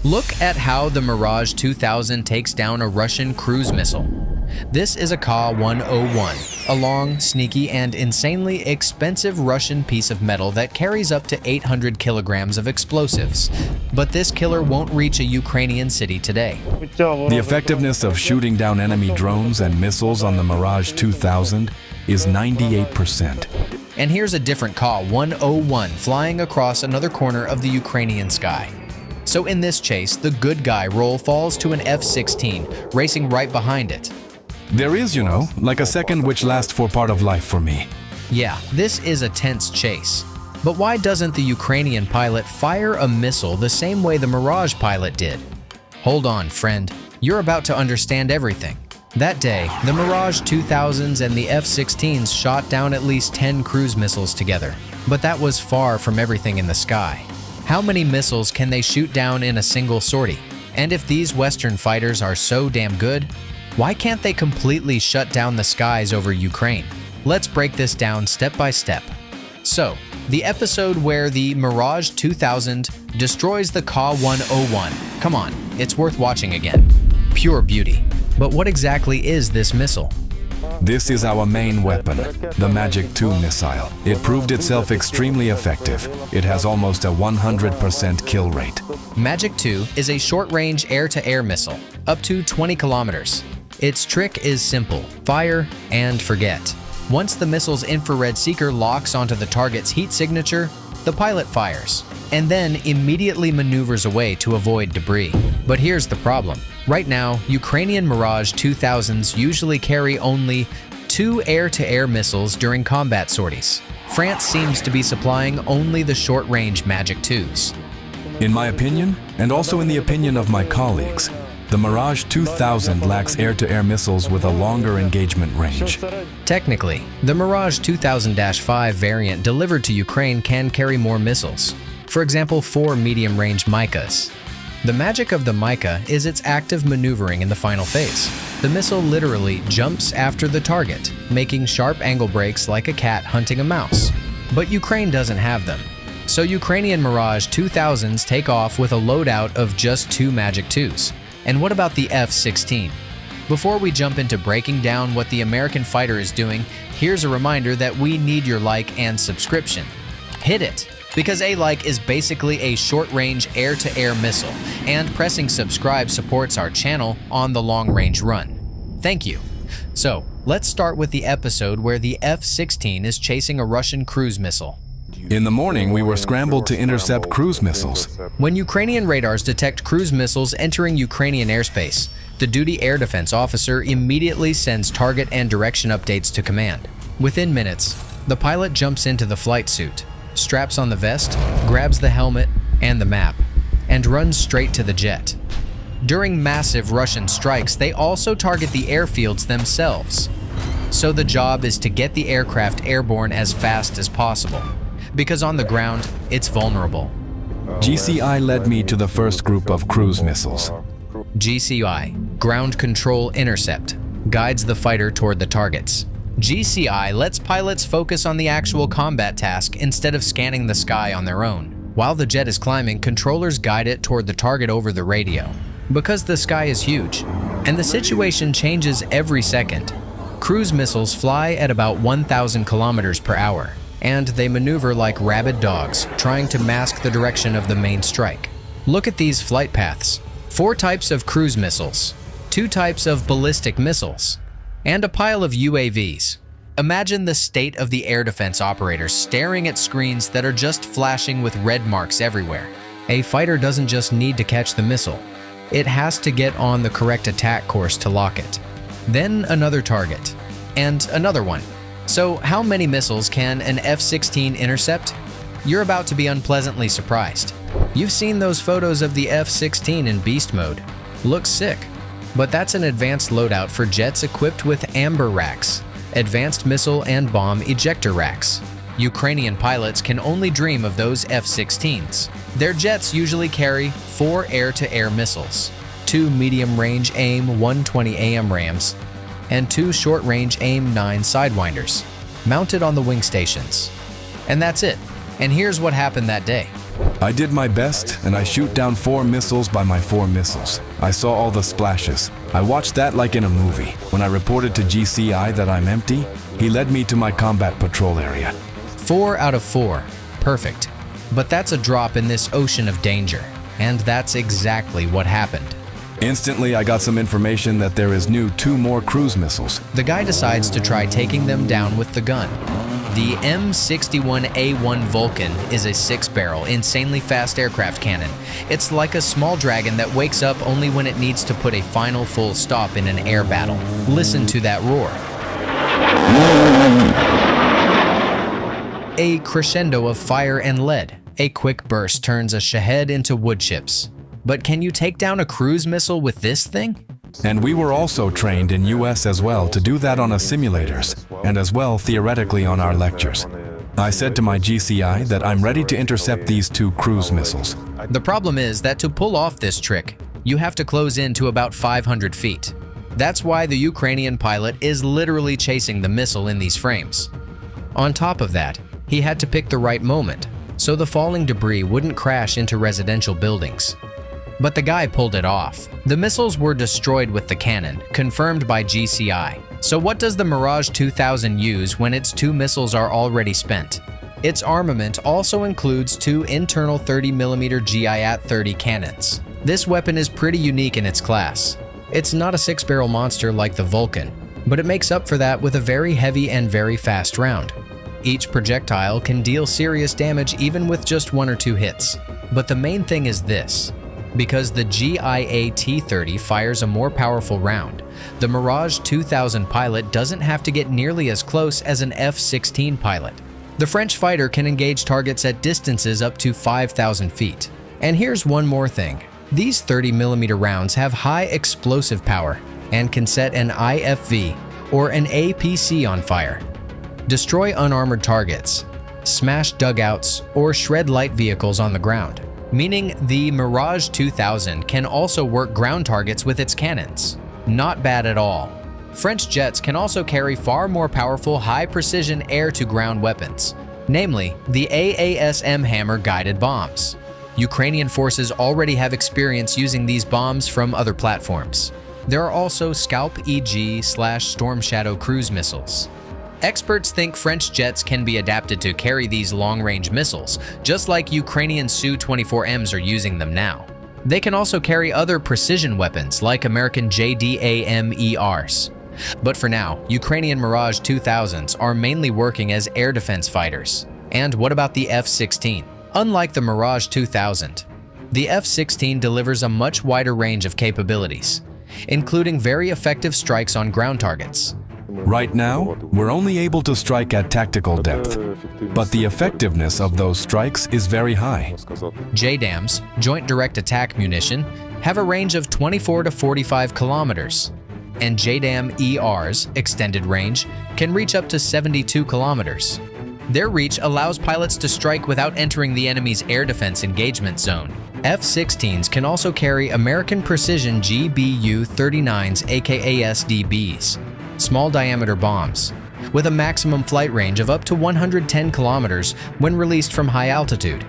Look at how the Mirage 2000 takes down a Russian cruise missile. This is a Ka-101, a long, sneaky, and insanely expensive Russian piece of metal that carries up to 800 kilograms of explosives. But this killer won't reach a Ukrainian city today. The effectiveness of shooting down enemy drones and missiles on the Mirage 2000 is 98%. And here's a different Ka-101 flying across another corner of the Ukrainian sky. So in this chase, the good guy role falls to an F-16, racing right behind it. There is, like a second which lasts for part of life for me. Yeah, this is a tense chase. But why doesn't the Ukrainian pilot fire a missile the same way the Mirage pilot did? Hold on, friend. You're about to understand everything. That day, the Mirage 2000s and the F-16s shot down at least 10 cruise missiles together. But that was far from everything in the sky. How many missiles can they shoot down in a single sortie? And if these Western fighters are so damn good, why can't they completely shut down the skies over Ukraine? Let's break this down step by step. So, the episode where the Mirage 2000 destroys the Ka-101. Come on, it's worth watching again. Pure beauty. But what exactly is this missile? This is our main weapon, the Magic 2 missile. It proved itself extremely effective. It has almost a 100% kill rate. Magic 2 is a short-range air-to-air missile, up to 20 kilometers. Its trick is simple: fire and forget. Once the missile's infrared seeker locks onto the target's heat signature, the pilot fires, and then immediately maneuvers away to avoid debris. But here's the problem. Right now, Ukrainian Mirage 2000s usually carry only 2 air-to-air missiles during combat sorties. France seems to be supplying only the short-range Magic 2s. In my opinion, and also in the opinion of my colleagues, the Mirage 2000 lacks air-to-air missiles with a longer engagement range. Technically, the Mirage 2000-5 variant delivered to Ukraine can carry more missiles. For example, 4 medium-range Micas. The magic of the Mica is its active maneuvering in the final phase. The missile literally jumps after the target, making sharp angle breaks like a cat hunting a mouse. But Ukraine doesn't have them. So Ukrainian Mirage 2000s take off with a loadout of just 2 Magic 2s. And what about the F-16? Before we jump into breaking down what the American fighter is doing, here's a reminder that we need your like and subscription. Hit it! Because a like is basically a short-range air-to-air missile, and pressing subscribe supports our channel on the long-range run. Thank you. So, let's start with the episode where the F-16 is chasing a Russian cruise missile. In the morning, we were scrambled to intercept cruise missiles. When Ukrainian radars detect cruise missiles entering Ukrainian airspace, the duty air defense officer immediately sends target and direction updates to command. Within minutes, the pilot jumps into the flight suit, straps on the vest, grabs the helmet and the map, and runs straight to the jet. During massive Russian strikes, they also target the airfields themselves. So the job is to get the aircraft airborne as fast as possible, because on the ground, it's vulnerable. GCI led me to the first group of cruise missiles. GCI, Ground Control Intercept, guides the fighter toward the targets. GCI lets pilots focus on the actual combat task instead of scanning the sky on their own. While the jet is climbing, controllers guide it toward the target over the radio. Because the sky is huge, and the situation changes every second, cruise missiles fly at about 1,000 kilometers per hour, and they maneuver like rabid dogs, trying to mask the direction of the main strike. Look at these flight paths. 4 types of cruise missiles, 2 types of ballistic missiles, and a pile of UAVs. Imagine the state of the air defense operators staring at screens that are just flashing with red marks everywhere. A fighter doesn't just need to catch the missile. It has to get on the correct attack course to lock it. Then another target, and another one. So how many missiles can an F-16 intercept? You're about to be unpleasantly surprised. You've seen those photos of the F-16 in beast mode. Looks sick. But that's an advanced loadout for jets equipped with amber racks, advanced missile and bomb ejector racks. Ukrainian pilots can only dream of those F-16s. Their jets usually carry 4 air-to-air missiles, 2 medium-range AIM-120 AMRAAMs, and 2 short-range AIM-9 Sidewinders, mounted on the wing stations. And that's it. And here's what happened that day. I did my best, and I shoot down 4 missiles by my 4 missiles. I saw all the splashes. I watched that like in a movie. When I reported to GCI that I'm empty, he led me to my combat patrol area. 4 out of 4. Perfect. But that's a drop in this ocean of danger. And that's exactly what happened. Instantly, I got some information that there is 2 more cruise missiles. The guy decides to try taking them down with the gun. The M61A1 Vulcan is a 6-barrel, insanely fast aircraft cannon. It's like a small dragon that wakes up only when it needs to put a final full stop in an air battle. Listen to that roar. A crescendo of fire and lead. A quick burst turns a Shahed into wood chips. But can you take down a cruise missile with this thing? And we were also trained in US as well to do that on our simulators, and as well theoretically on our lectures. I said to my GCI that I'm ready to intercept these 2 cruise missiles. The problem is that to pull off this trick, you have to close in to about 500 feet. That's why the Ukrainian pilot is literally chasing the missile in these frames. On top of that, he had to pick the right moment, so the falling debris wouldn't crash into residential buildings. But the guy pulled it off. The missiles were destroyed with the cannon, confirmed by GCI. So what does the Mirage 2000 use when its 2 missiles are already spent? Its armament also includes 2 internal 30mm GIAT-30 cannons. This weapon is pretty unique in its class. It's not a 6-barrel monster like the Vulcan, but it makes up for that with a very heavy and very fast round. Each projectile can deal serious damage even with just 1 or 2 hits. But the main thing is this. Because the GIAT-30 fires a more powerful round, the Mirage 2000 pilot doesn't have to get nearly as close as an F-16 pilot. The French fighter can engage targets at distances up to 5,000 feet. And here's one more thing. These 30mm rounds have high explosive power and can set an IFV or an APC on fire, destroy unarmored targets, smash dugouts, or shred light vehicles on the ground. Meaning the Mirage 2000 can also work ground targets with its cannons. Not bad at all. French jets can also carry far more powerful high-precision air-to-ground weapons, namely the AASM Hammer guided bombs. Ukrainian forces already have experience using these bombs from other platforms. There are also Scalp EG/Storm Shadow cruise missiles. Experts think French jets can be adapted to carry these long-range missiles, just like Ukrainian Su-24Ms are using them now. They can also carry other precision weapons like American JDAM-ERs. But for now, Ukrainian Mirage 2000s are mainly working as air defense fighters. And what about the F-16? Unlike the Mirage 2000, the F-16 delivers a much wider range of capabilities, including very effective strikes on ground targets. Right now, we're only able to strike at tactical depth, but the effectiveness of those strikes is very high. JDAMs, Joint Direct Attack Munition, have a range of 24 to 45 kilometers, and JDAM-ERs, extended range, can reach up to 72 kilometers. Their reach allows pilots to strike without entering the enemy's air defense engagement zone. F-16s can also carry American Precision GBU-39s aka SDBs, small diameter bombs, with a maximum flight range of up to 110 kilometers when released from high altitude.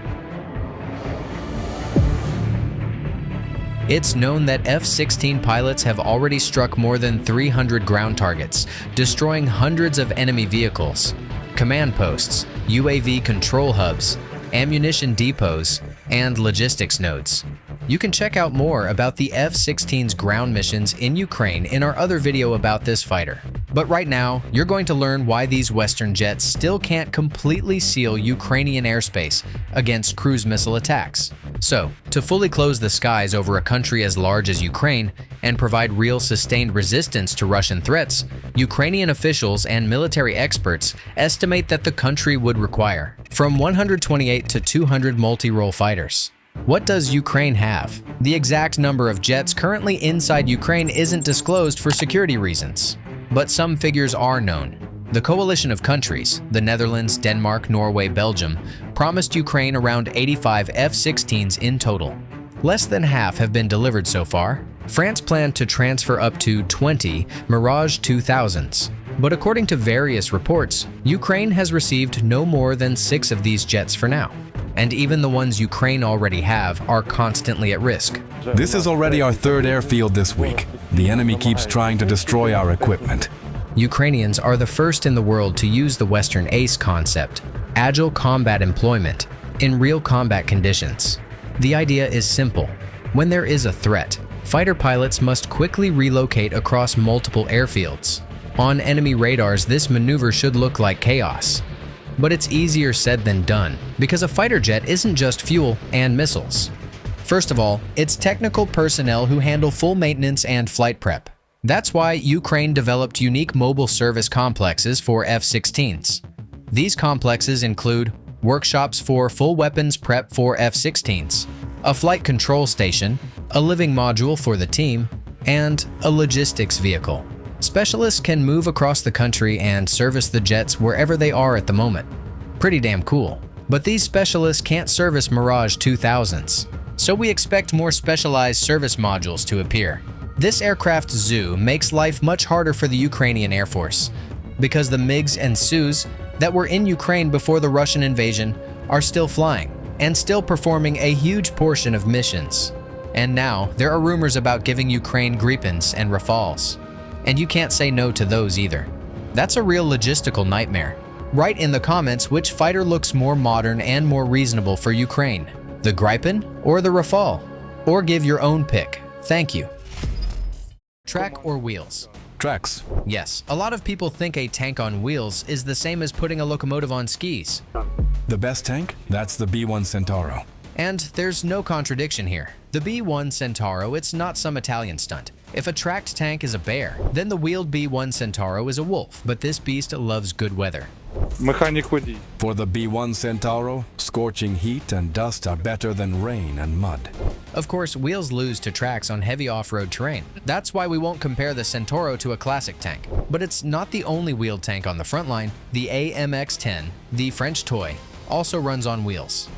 It's known that F-16 pilots have already struck more than 300 ground targets, destroying hundreds of enemy vehicles, command posts, UAV control hubs, ammunition depots, and logistics nodes. You can check out more about the F-16's ground missions in Ukraine in our other video about this fighter. But right now, you're going to learn why these Western jets still can't completely seal Ukrainian airspace against cruise missile attacks. So, to fully close the skies over a country as large as Ukraine and provide real sustained resistance to Russian threats, Ukrainian officials and military experts estimate that the country would require from 128 to 200 multi-role fighters. What does Ukraine have? The exact number of jets currently inside Ukraine isn't disclosed for security reasons, but some figures are known. The coalition of countries, the Netherlands, Denmark, Norway, Belgium, promised Ukraine around 85 F-16s in total. Less than half have been delivered so far. France planned to transfer up to 20 Mirage 2000s. But according to various reports, Ukraine has received no more than 6 of these jets for now. and even the ones Ukraine already have are constantly at risk. This is already our third airfield this week. The enemy keeps trying to destroy our equipment. Ukrainians are the first in the world to use the Western ACE concept, agile combat employment, in real combat conditions. The idea is simple. When there is a threat, fighter pilots must quickly relocate across multiple airfields. On enemy radars, this maneuver should look like chaos. But it's easier said than done, because a fighter jet isn't just fuel and missiles. First of all, it's technical personnel who handle full maintenance and flight prep. That's why Ukraine developed unique mobile service complexes for F-16s. These complexes include workshops for full weapons prep for F-16s, a flight control station, a living module for the team, and a logistics vehicle. Specialists can move across the country and service the jets wherever they are at the moment. Pretty damn cool. But these specialists can't service Mirage 2000s, so we expect more specialized service modules to appear. This aircraft zoo makes life much harder for the Ukrainian Air Force, because the MiGs and Sus that were in Ukraine before the Russian invasion are still flying and still performing a huge portion of missions. And now there are rumors about giving Ukraine Gripens and Rafales. And you can't say no to those either. That's a real logistical nightmare. Write in the comments which fighter looks more modern and more reasonable for Ukraine, the Gripen or the Rafale, or give your own pick. Thank you. Track or wheels? Tracks. Yes, a lot of people think a tank on wheels is the same as putting a locomotive on skis. The best tank? That's the B-1 Centauro. And there's no contradiction here. The B-1 Centauro, it's not some Italian stunt. If a tracked tank is a bear, then the wheeled B-1 Centauro is a wolf, but this beast loves good weather. For the B-1 Centauro, scorching heat and dust are better than rain and mud. Of course, wheels lose to tracks on heavy off-road terrain. That's why we won't compare the Centauro to a classic tank. But it's not the only wheeled tank on the Frontline. The AMX-10, the French toy, also runs on wheels.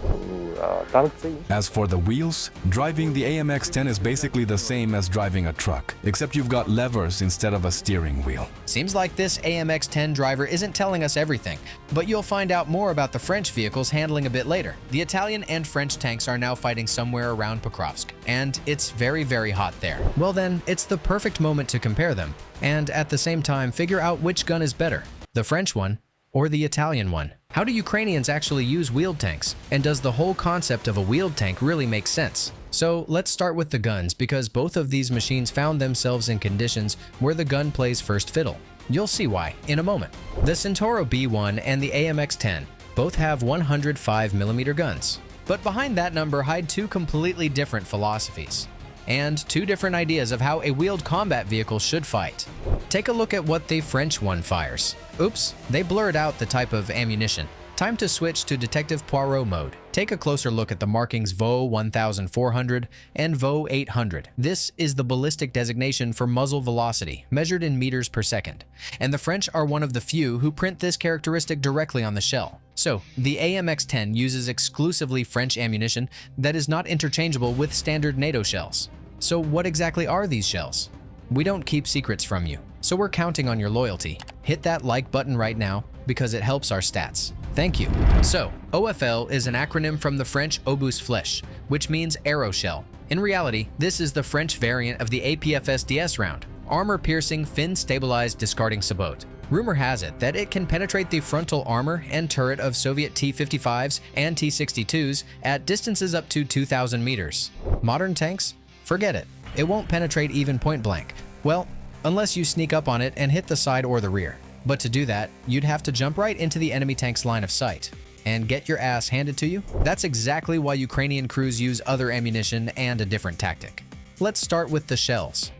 As for the wheels, driving the AMX-10 is basically the same as driving a truck, except you've got levers instead of a steering wheel. Seems like this AMX-10 driver isn't telling us everything, but you'll find out more about the French vehicle's handling a bit later. The Italian and French tanks are now fighting somewhere around Pokrovsk, and it's very, very hot there. Well then, it's the perfect moment to compare them, and at the same time figure out which gun is better, the French one or the Italian one. How do Ukrainians actually use wheeled tanks? And does the whole concept of a wheeled tank really make sense? So let's start with the guns, because both of these machines found themselves in conditions where the gun plays first fiddle. You'll see why in a moment. The Centauro B1 and the AMX-10 both have 105mm guns. But behind that number hide two completely different philosophies and two different ideas of how a wheeled combat vehicle should fight. Take a look at what the French one fires. Oops, they blurred out the type of ammunition. Time to switch to Detective Poirot mode. Take a closer look at the markings VO 1400 and VO 800. This is the ballistic designation for muzzle velocity, measured in meters per second. And the French are one of the few who print this characteristic directly on the shell. So, the AMX-10 uses exclusively French ammunition that is not interchangeable with standard NATO shells. So what exactly are these shells? We don't keep secrets from you, so we're counting on your loyalty. Hit that like button right now because it helps our stats. Thank you. So, OFL is an acronym from the French obus flèche, which means arrow shell. In reality, this is the French variant of the APFS-DS round, armor-piercing, fin-stabilized discarding sabot. Rumor has it that it can penetrate the frontal armor and turret of Soviet T-55s and T-62s at distances up to 2,000 meters. Modern tanks? Forget it. It won't penetrate even point blank. Well, unless you sneak up on it and hit the side or the rear. But to do that, you'd have to jump right into the enemy tank's line of sight and get your ass handed to you. That's exactly why Ukrainian crews use other ammunition and a different tactic. Let's start with the shells.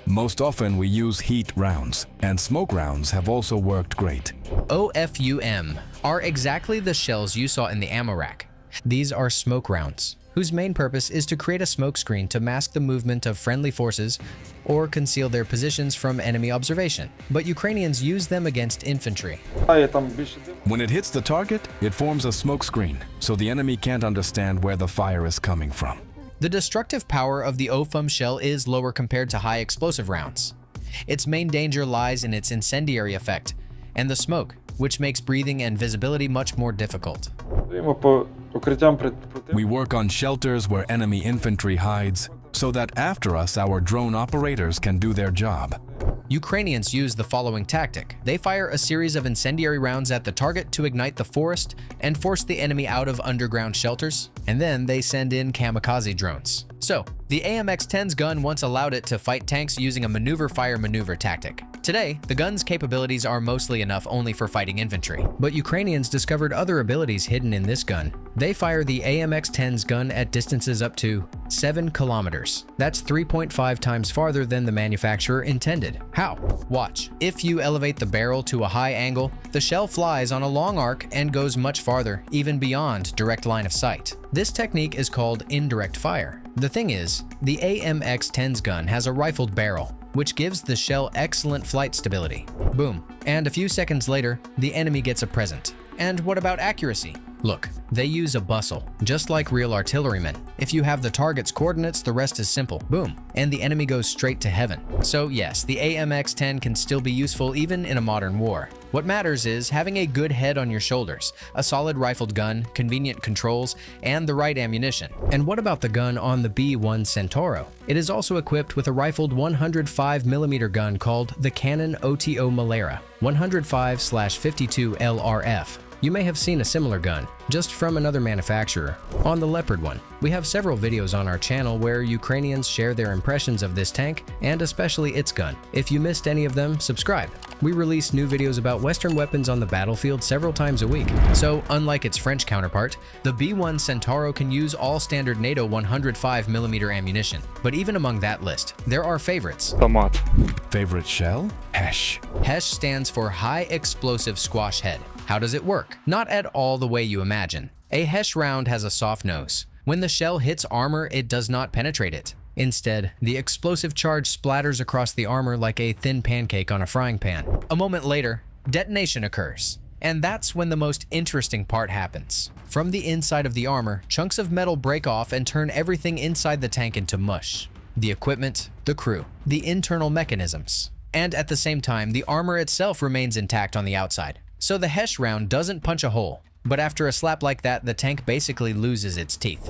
Most often we use heat rounds, and smoke rounds have also worked great. OFUM are exactly the shells you saw in the ammo rack. These are smoke rounds, whose main purpose is to create a smoke screen to mask the movement of friendly forces or conceal their positions from enemy observation. But Ukrainians use them against infantry. When it hits the target, it forms a smoke screen, so the enemy can't understand where the fire is coming from. The destructive power of the OFUM shell is lower compared to high explosive rounds. Its main danger lies in its incendiary effect and the smoke, which makes breathing and visibility much more difficult. Працюємо по укриттям We work on shelters where enemy infantry hides, so that after us our drone operators can do their job. Ukrainians use the following tactic. They fire a series of incendiary rounds at the target to ignite the forest and force the enemy out of underground shelters, and then they send in kamikaze drones. So, the AMX-10's gun once allowed it to fight tanks using a maneuver-fire-maneuver tactic. Today, the gun's capabilities are mostly enough only for fighting infantry, but Ukrainians discovered other abilities hidden in this gun. They fire the AMX-10's gun at distances up to 7 kilometers. That's 3.5 times farther than the manufacturer intended. How? Watch. If you elevate the barrel to a high angle, the shell flies on a long arc and goes much farther, even beyond direct line of sight. This technique is called indirect fire. The thing is, the AMX-10's gun has a rifled barrel, which gives the shell excellent flight stability. Boom. And a few seconds later, the enemy gets a present. And what about accuracy? Look, they use a bustle, just like real artillerymen. If you have the target's coordinates, the rest is simple. Boom. And the enemy goes straight to heaven. So yes, the AMX-10 can still be useful even in a modern war. What matters is having a good head on your shoulders, a solid rifled gun, convenient controls, and the right ammunition. And what about the gun on the B-1 Centauro? It is also equipped with a rifled 105mm gun called the Canon OTO Malera 105/52 LRF. You may have seen a similar gun, just from another manufacturer. On the Leopard one, we have several videos on our channel where Ukrainians share their impressions of this tank, and especially its gun. If you missed any of them, subscribe. We release new videos about Western weapons on the battlefield several times a week. So, unlike its French counterpart, the B-1 Centauro can use all standard NATO 105mm ammunition. But even among that list, there are favorites. Томат. Favorite shell? Hesh. HESH stands for High Explosive Squash Head. How does it work? Not at all the way you imagine. A HESH round has a soft nose. When the shell hits armor, it does not penetrate it. Instead, the explosive charge splatters across the armor like a thin pancake on a frying pan. A moment later, detonation occurs. And that's when the most interesting part happens. From the inside of the armor, chunks of metal break off and turn everything inside the tank into mush. The equipment, the crew, the internal mechanisms. And at the same time, the armor itself remains intact on the outside. So the HESH round doesn't punch a hole, but after a slap like that, the tank basically loses its teeth.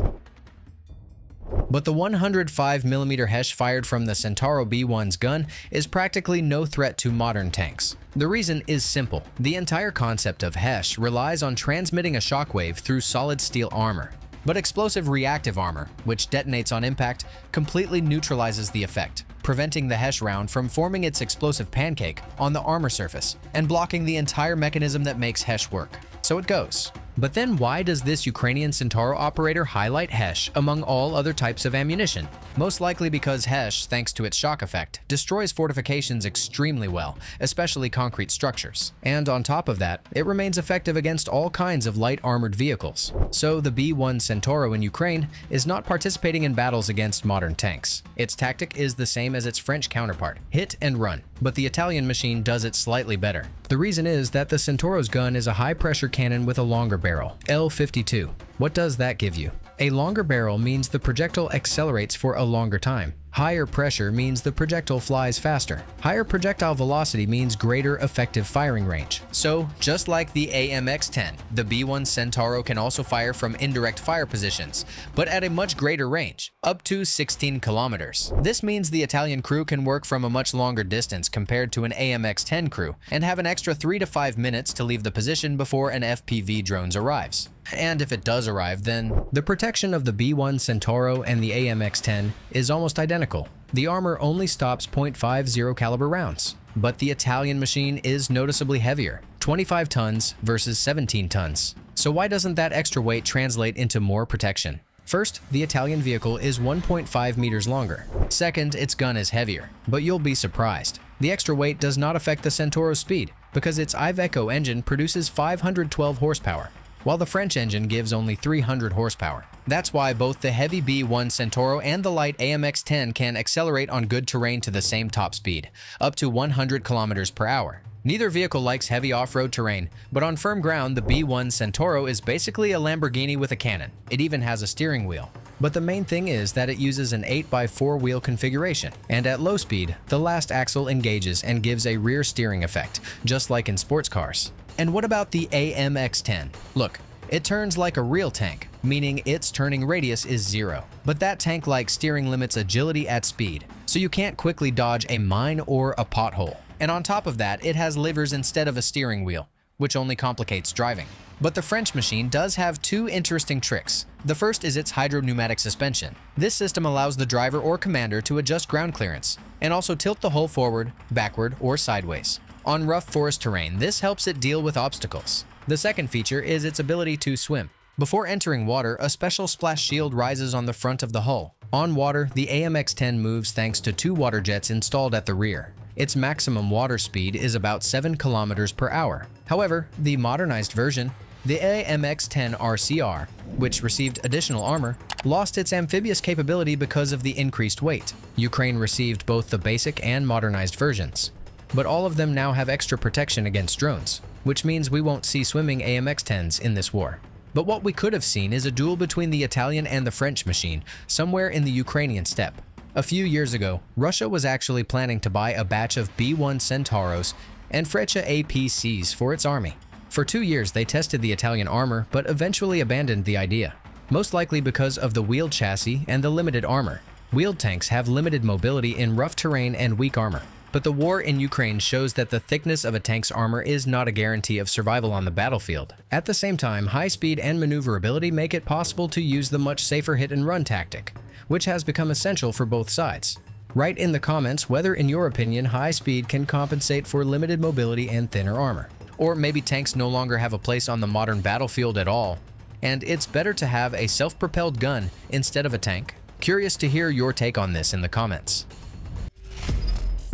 But the 105mm HESH fired from the Centauro B-1's gun is practically no threat to modern tanks. The reason is simple. The entire concept of HESH relies on transmitting a shockwave through solid steel armor. But explosive reactive armor, which detonates on impact, completely neutralizes the effect, preventing the HESH round from forming its explosive pancake on the armor surface and blocking the entire mechanism that makes HESH work. So it goes. But then why does this Ukrainian Centauro operator highlight HESH among all other types of ammunition? Most likely because HESH, thanks to its shock effect, destroys fortifications extremely well, especially concrete structures. And on top of that, it remains effective against all kinds of light armored vehicles. So the B-1 Centauro in Ukraine is not participating in battles against modern tanks. Its tactic is the same as its French counterpart, hit and run, but the Italian machine does it slightly better. The reason is that the Centauro's gun is a high-pressure cannon with a longer barrel, L52. What does that give you? A longer barrel means the projectile accelerates for a longer time. Higher pressure means the projectile flies faster. Higher projectile velocity means greater effective firing range. So, just like the AMX-10, the B-1 Centauro can also fire from indirect fire positions, but at a much greater range, up to 16 kilometers. This means the Italian crew can work from a much longer distance compared to an AMX-10 crew, and have an extra 3 to 5 minutes to leave the position before an FPV drone arrives. And if it does arrive, then the protection of the B-1 Centauro and the AMX-10 is almost identical. The armor only stops .50 caliber rounds, but the Italian machine is noticeably heavier, 25 tons versus 17 tons. So why doesn't that extra weight translate into more protection? First, the Italian vehicle is 1.5 meters longer. Second, its gun is heavier, but you'll be surprised. The extra weight does not affect the Centauro's speed, because its Iveco engine produces 512 horsepower, while the French engine gives only 300 horsepower. That's why both the heavy B-1 Centauro and the light AMX-10 can accelerate on good terrain to the same top speed, up to 100 kilometers per hour. Neither vehicle likes heavy off-road terrain, but on firm ground, the B-1 Centauro is basically a Lamborghini with a cannon. It even has a steering wheel. But the main thing is that it uses an 8x4 wheel configuration, and at low speed, the last axle engages and gives a rear steering effect, just like in sports cars. And what about the AMX-10? Look, It turns like a real tank, meaning its turning radius is 0. But that tank-like steering limits agility at speed, so you can't quickly dodge a mine or a pothole. And on top of that, it has levers instead of a steering wheel, which only complicates driving. But the French machine does have two interesting tricks. The first is its hydro-pneumatic suspension. This system allows the driver or commander to adjust ground clearance, and also tilt the hull forward, backward, or sideways. On rough forest terrain, this helps it deal with obstacles. The second feature is its ability to swim. Before entering water, a special splash shield rises on the front of the hull. On water, the AMX-10 moves thanks to 2 water jets installed at the rear. Its maximum water speed is about 7 kilometers per hour. However, the modernized version, the AMX-10 RCR, which received additional armor, lost its amphibious capability because of the increased weight. Ukraine received both the basic and modernized versions, but all of them now have extra protection against drones, which means we won't see swimming AMX-10s in this war. But what we could have seen is a duel between the Italian and the French machine somewhere in the Ukrainian steppe. A few years ago, Russia was actually planning to buy a batch of B-1 Centauros and Freccia APCs for its army. For 2 years, they tested the Italian armor, but eventually abandoned the idea, most likely because of the wheeled chassis and the limited armor. Wheeled tanks have limited mobility in rough terrain and weak armor. But the war in Ukraine shows that the thickness of a tank's armor is not a guarantee of survival on the battlefield. At the same time, high speed and maneuverability make it possible to use the much safer hit-and-run tactic, which has become essential for both sides. Write in the comments whether, in your opinion, high speed can compensate for limited mobility and thinner armor. Or maybe tanks no longer have a place on the modern battlefield at all, and it's better to have a self-propelled gun instead of a tank. Curious to hear your take on this in the comments.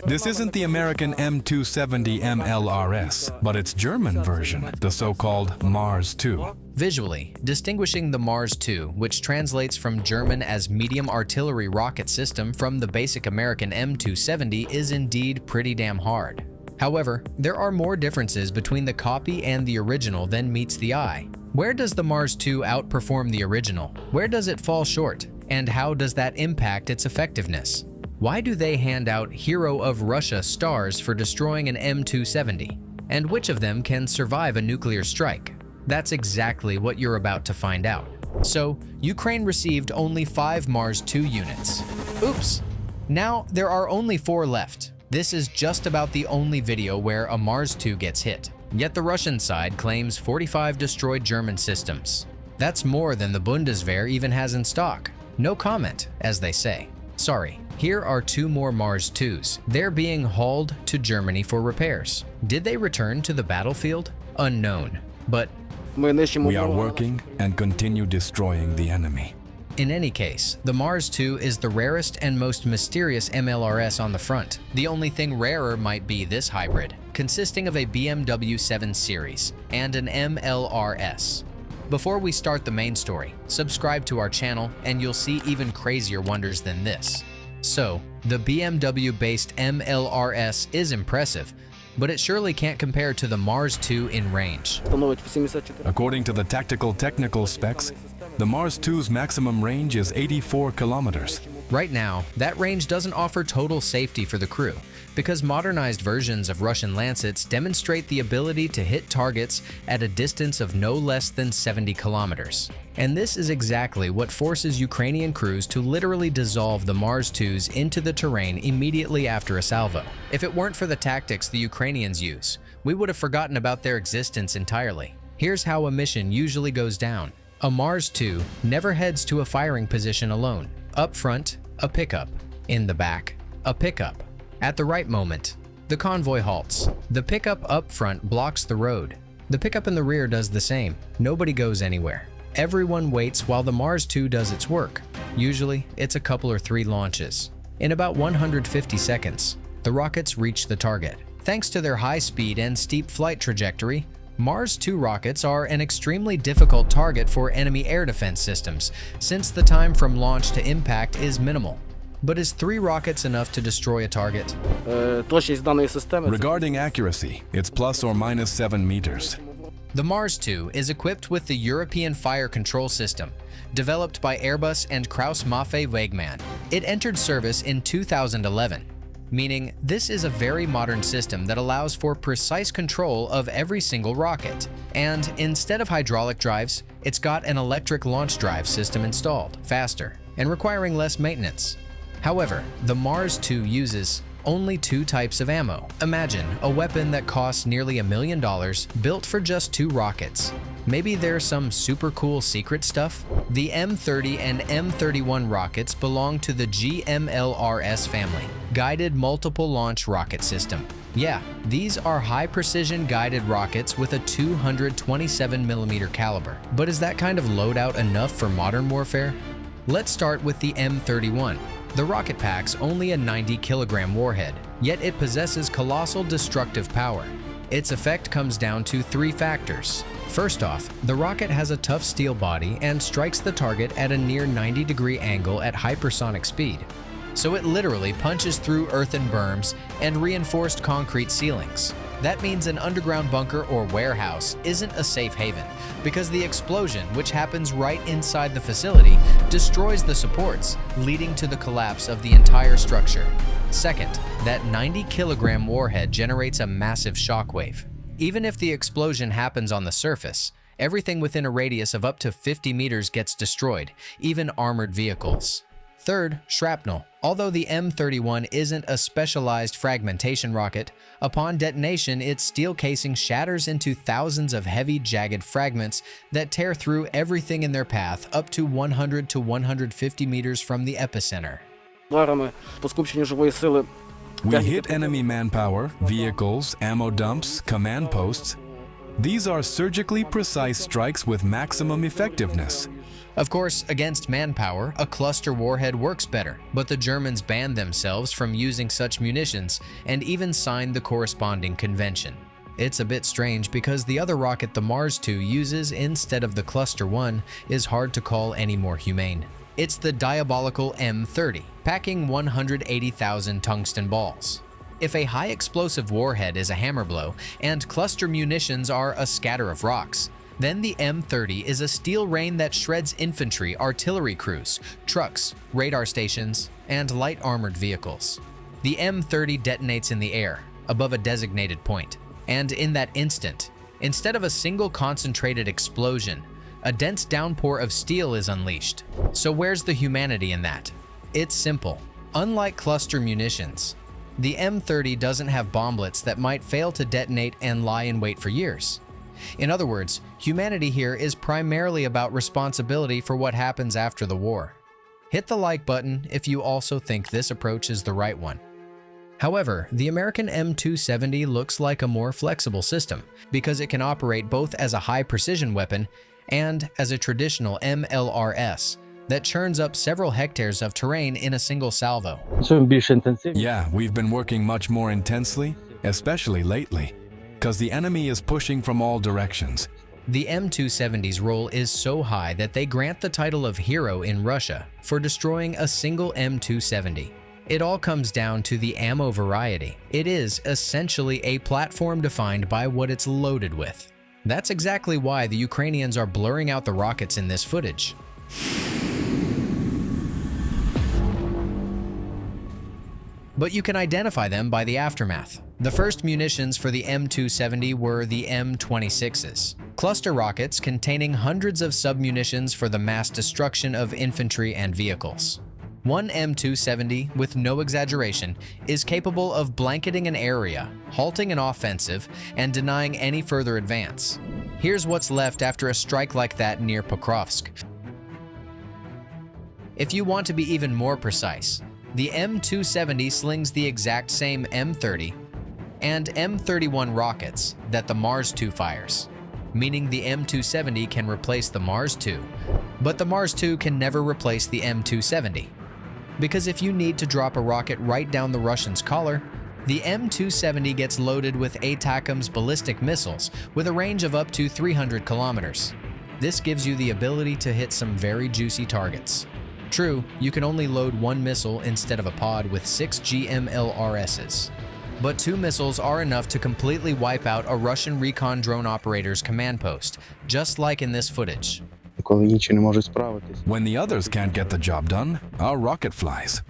This isn't the American M270 MLRS, but its German version, the so-called Mars 2. Visually, distinguishing the Mars 2, which translates from German as Medium Artillery Rocket System, from the basic American M270 is indeed pretty damn hard. However, there are more differences between the copy and the original than meets the eye. Where does the Mars 2 outperform the original? Where does it fall short? And how does that impact its effectiveness? Why do they hand out Hero of Russia stars for destroying an M270? And which of them can survive a nuclear strike? That's exactly what you're about to find out. So, Ukraine received only 5 Mars 2 units. Oops! Now, there are only 4 left. This is just about the only video where a Mars 2 gets hit. Yet the Russian side claims 45 destroyed German systems. That's more than the Bundeswehr even has in stock. No comment, as they say. Sorry, here are 2 more Mars 2s. They're being hauled to Germany for repairs. Did they return to the battlefield? Unknown. But we are working and continue destroying the enemy. In any case, the Mars 2 is the rarest and most mysterious MLRS on the front. The only thing rarer might be this hybrid, consisting of a BMW 7 Series and an MLRS. Before we start the main story, subscribe to our channel and you'll see even crazier wonders than this. So, the BMW-based MLRS is impressive, but it surely can't compare to the Mars 2 in range. According to the tactical technical specs, the Mars 2's maximum range is 84 kilometers. Right now, that range doesn't offer total safety for the crew, because modernized versions of Russian Lancets demonstrate the ability to hit targets at a distance of no less than 70 kilometers. And this is exactly what forces Ukrainian crews to literally dissolve the Mars 2s into the terrain immediately after a salvo. If it weren't for the tactics the Ukrainians use, we would have forgotten about their existence entirely. Here's how a mission usually goes down. A Mars 2 never heads to a firing position alone. Up front, a pickup. In the back, a pickup. At the right moment, the convoy halts. The pickup up front blocks the road. The pickup in the rear does the same. Nobody goes anywhere. Everyone waits while the Mars 2 does its work. Usually, it's a couple or 3 launches. In about 150 seconds, the rockets reach the target. Thanks to their high speed and steep flight trajectory, Mars 2 rockets are an extremely difficult target for enemy air defense systems, since the time from launch to impact is minimal. But is 3 rockets enough to destroy a target? Regarding accuracy, it's plus or minus 7 meters. The Mars 2 is equipped with the European Fire Control System, developed by Airbus and Krauss-Maffei Wegmann. It entered service in 2011. meaning this is a very modern system that allows for precise control of every single rocket. And instead of hydraulic drives, it's got an electric launch drive system installed, faster, and requiring less maintenance. However, the Mars 2 uses only 2 types of ammo. Imagine a weapon that costs nearly $1 million, built for just 2 rockets. Maybe there's some super cool secret stuff? The M30 and M31 rockets belong to the GMLRS family, Guided Multiple Launch Rocket System. Yeah, these are high-precision guided rockets with a 227mm caliber. But is that kind of loadout enough for modern warfare? Let's start with the M31. The rocket pack's only a 90-kilogram warhead, yet it possesses colossal destructive power. Its effect comes down to 3 factors. First off, the rocket has a tough steel body and strikes the target at a near 90-degree angle at hypersonic speed. So it literally punches through earthen berms and reinforced concrete ceilings. That means an underground bunker or warehouse isn't a safe haven, because the explosion, which happens right inside the facility, destroys the supports, leading to the collapse of the entire structure. Second, that 90-kilogram warhead generates a massive shockwave. Even if the explosion happens on the surface, everything within a radius of up to 50 meters gets destroyed, even armored vehicles. Third, shrapnel. Although the M31 isn't a specialized fragmentation rocket, upon detonation its steel casing shatters into thousands of heavy, jagged fragments that tear through everything in their path up to 100 to 150 meters from the epicenter. We hit enemy manpower, vehicles, ammo dumps, command posts. These are surgically precise strikes with maximum effectiveness. Of course, against manpower, a cluster warhead works better, but the Germans banned themselves from using such munitions and even signed the corresponding convention. It's a bit strange because the other rocket the Mars 2 uses instead of the Cluster 1 is hard to call any more humane. It's the diabolical M30, packing 180,000 tungsten balls. If a high explosive warhead is a hammer blow and cluster munitions are a scatter of rocks, then the M30 is a steel rain that shreds infantry, artillery crews, trucks, radar stations, and light armored vehicles. The M30 detonates in the air, above a designated point, and in that instant, instead of a single concentrated explosion, a dense downpour of steel is unleashed. So where's the humanity in that? It's simple. Unlike cluster munitions, the M30 doesn't have bomblets that might fail to detonate and lie in wait for years. In other words, humanity here is primarily about responsibility for what happens after the war. Hit the like button if you also think this approach is the right one. However, the American M270 looks like a more flexible system because it can operate both as a high-precision weapon and as a traditional MLRS that churns up several hectares of terrain in a single salvo. Yeah, we've been working much more intensely, especially lately, because the enemy is pushing from all directions. The M270's role is so high that they grant the title of hero in Russia for destroying a single M270. It all comes down to the ammo variety. It is essentially a platform defined by what it's loaded with. That's exactly why the Ukrainians are blurring out the rockets in this footage. But you can identify them by the aftermath. The first munitions for the M270 were the M26s, cluster rockets containing hundreds of submunitions for the mass destruction of infantry and vehicles. One M270, with no exaggeration, is capable of blanketing an area, halting an offensive, and denying any further advance. Here's what's left after a strike like that near Pokrovsk. If you want to be even more precise, the M270 slings the exact same M30 and M31 rockets that the Mars 2 fires, meaning the M270 can replace the Mars 2, but the Mars 2 can never replace the M270. Because if you need to drop a rocket right down the Russian's collar, the M270 gets loaded with ATACMS ballistic missiles with a range of up to 300 kilometers. This gives you the ability to hit some very juicy targets. True, you can only load one missile instead of a pod with 6 GMLRSs. But 2 missiles are enough to completely wipe out a Russian recon drone operator's command post, just like in this footage. When the others can't get the job done, our rocket flies.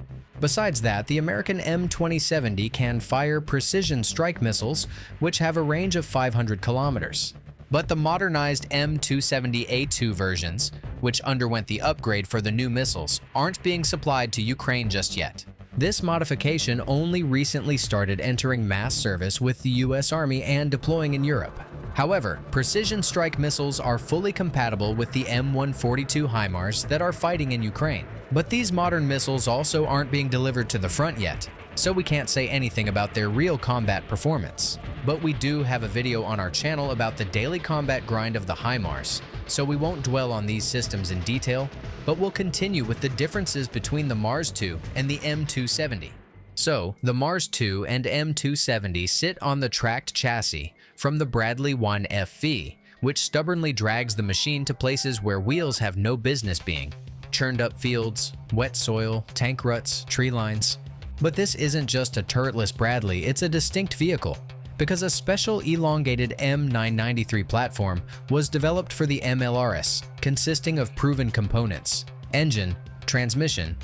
Besides that, the American M2070 can fire precision strike missiles, which have a range of 500 kilometers. But the modernized M270A2 versions, which underwent the upgrade for the new missiles, aren't being supplied to Ukraine just yet. This modification only recently started entering mass service with the US Army and deploying in Europe. However, precision strike missiles are fully compatible with the M142 HIMARS that are fighting in Ukraine. But these modern missiles also aren't being delivered to the front yet, so we can't say anything about their real combat performance. But we do have a video on our channel about the daily combat grind of the HIMARS, so we won't dwell on these systems in detail, but we'll continue with the differences between the Mars 2 and the M270. So, the Mars 2 and M270 sit on the tracked chassis from the Bradley 1FV, which stubbornly drags the machine to places where wheels have no business being. Churned up fields, wet soil, tank ruts, tree lines. But this isn't just a turretless Bradley, it's a distinct vehicle, because a special elongated M993 platform was developed for the MLRS, consisting of proven components: engine, transmission,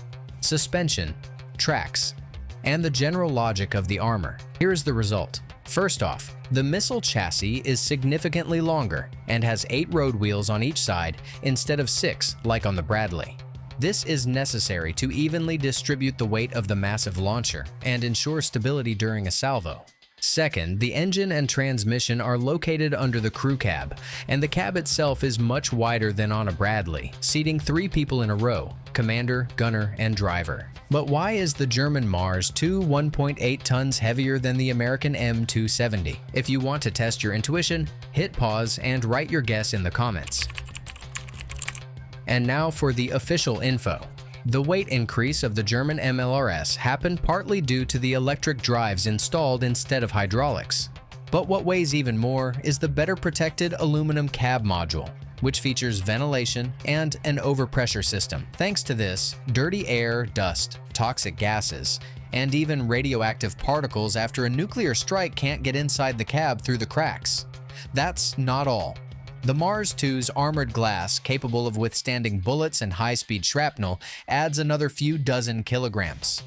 suspension, tracks, and the general logic of the armor. Here's the result. First off, the missile chassis is significantly longer and has 8 road wheels on each side instead of 6 like on the Bradley. This is necessary to evenly distribute the weight of the massive launcher and ensure stability during a salvo. Second, the engine and transmission are located under the crew cab, and the cab itself is much wider than on a Bradley, seating 3 people in a row: commander, gunner, and driver. But why is the German Mars 2 1.8 tons heavier than the American M270? If you want to test your intuition, hit pause and write your guess in the comments. And now for the official info. The weight increase of the German MLRS happened partly due to the electric drives installed instead of hydraulics. But what weighs even more is the better protected aluminum cab module, which features ventilation and an overpressure system. Thanks to this, dirty air, dust, toxic gases, and even radioactive particles after a nuclear strike can't get inside the cab through the cracks. That's not all. The Mars 2's armored glass, capable of withstanding bullets and high-speed shrapnel, adds another few dozen kilograms.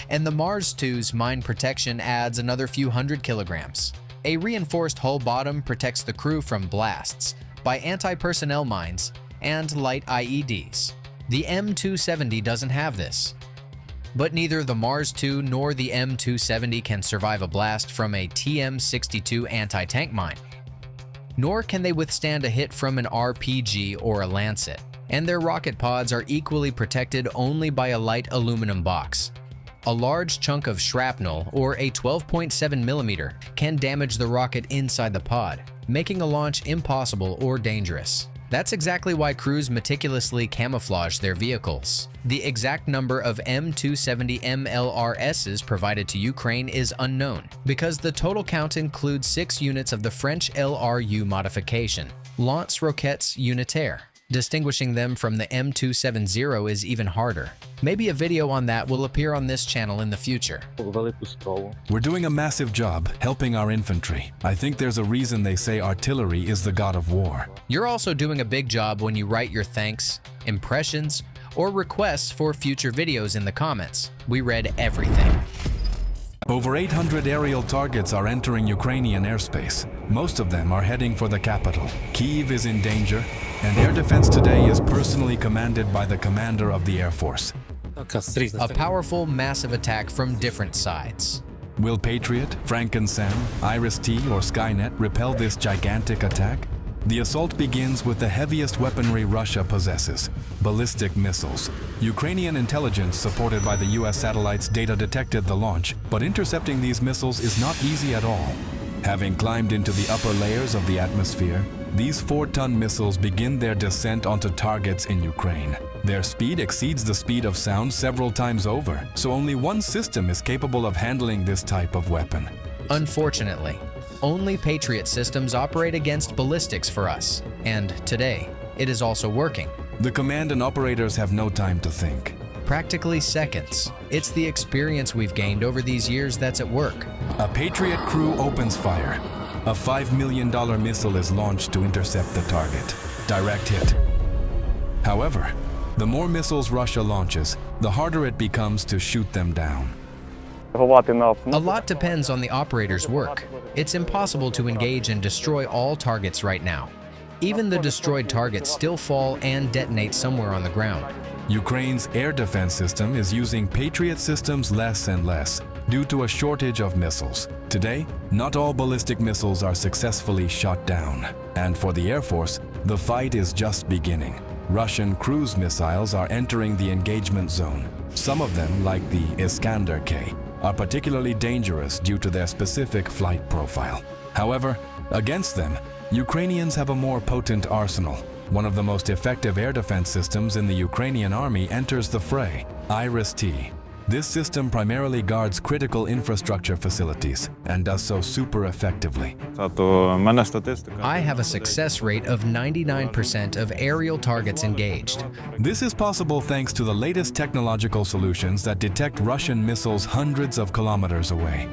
And the Mars 2's mine protection adds another few hundred kilograms. A reinforced hull bottom protects the crew from blasts by anti-personnel mines and light IEDs. The M270 doesn't have this. But neither the Mars 2 nor the M270 can survive a blast from a TM62 anti-tank mine. Nor can they withstand a hit from an RPG or a Lancet, and their rocket pods are equally protected only by a light aluminum box. A large chunk of shrapnel, or a 12.7mm, can damage the rocket inside the pod, making a launch impossible or dangerous. That's exactly why crews meticulously camouflage their vehicles. The exact number of M270 MLRSs provided to Ukraine is unknown, because the total count includes 6 units of the French LRU modification, Lance Roquettes Unitaires. Distinguishing them from the M270 is even harder. Maybe a video on that will appear on this channel in the future. We're doing a massive job helping our infantry. I think there's a reason they say artillery is the god of war. You're also doing a big job when you write your thanks, impressions, or requests for future videos in the comments. We read everything. Over 800 aerial targets are entering Ukrainian airspace. Most of them are heading for the capital. Kyiv is in danger, and air defense today is personally commanded by the commander of the Air Force. A powerful, massive attack from different sides. Will Patriot, Franken-Sam, Iris-T, or Skynet repel this gigantic attack? The assault begins with the heaviest weaponry Russia possesses: ballistic missiles. Ukrainian intelligence, supported by the US satellites, data detected the launch, but intercepting these missiles is not easy at all. Having climbed into the upper layers of the atmosphere, these 4-ton missiles begin their descent onto targets in Ukraine. Their speed exceeds the speed of sound several times over, so only one system is capable of handling this type of weapon. Unfortunately, only Patriot systems operate against ballistics for us, and today, it is also working. The command and operators have no time to think. Practically seconds. It's the experience we've gained over these years that's at work. A Patriot crew opens fire. A $5 million missile is launched to intercept the target. Direct hit. However, the more missiles Russia launches, the harder it becomes to shoot them down. A lot depends on the operator's work. It's impossible to engage and destroy all targets right now. Even the destroyed targets still fall and detonate somewhere on the ground. Ukraine's air defense system is using Patriot systems less and less due to a shortage of missiles. Today, not all ballistic missiles are successfully shot down. And for the Air Force, the fight is just beginning. Russian cruise missiles are entering the engagement zone. Some of them, like the Iskander-K, are particularly dangerous due to their specific flight profile. However, against them, Ukrainians have a more potent arsenal. One of the most effective air defense systems in the Ukrainian army enters the fray, IRIS-T. This system primarily guards critical infrastructure facilities and does so super effectively. I have a success rate of 99% of aerial targets engaged. This is possible thanks to the latest technological solutions that detect Russian missiles hundreds of kilometers away.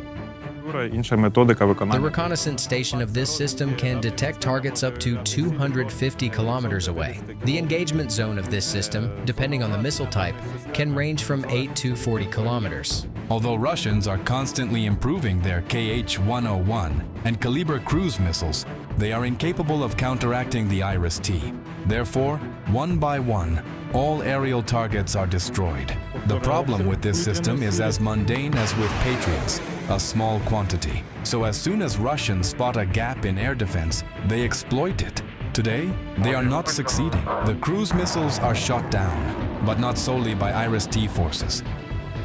The reconnaissance station of this system can detect targets up to 250 kilometers away. The engagement zone of this system, depending on the missile type, can range from 8 to 40 kilometers. Although Russians are constantly improving their Kh-101 and Kaliber cruise missiles, they are incapable of counteracting the IRIS-T. Therefore, one by one, all aerial targets are destroyed. The problem with this system is as mundane as with Patriots, a small quantity. So as soon as Russians spot a gap in air defense, they exploit it. Today, they are not succeeding. The cruise missiles are shot down, but not solely by IRIS-T forces.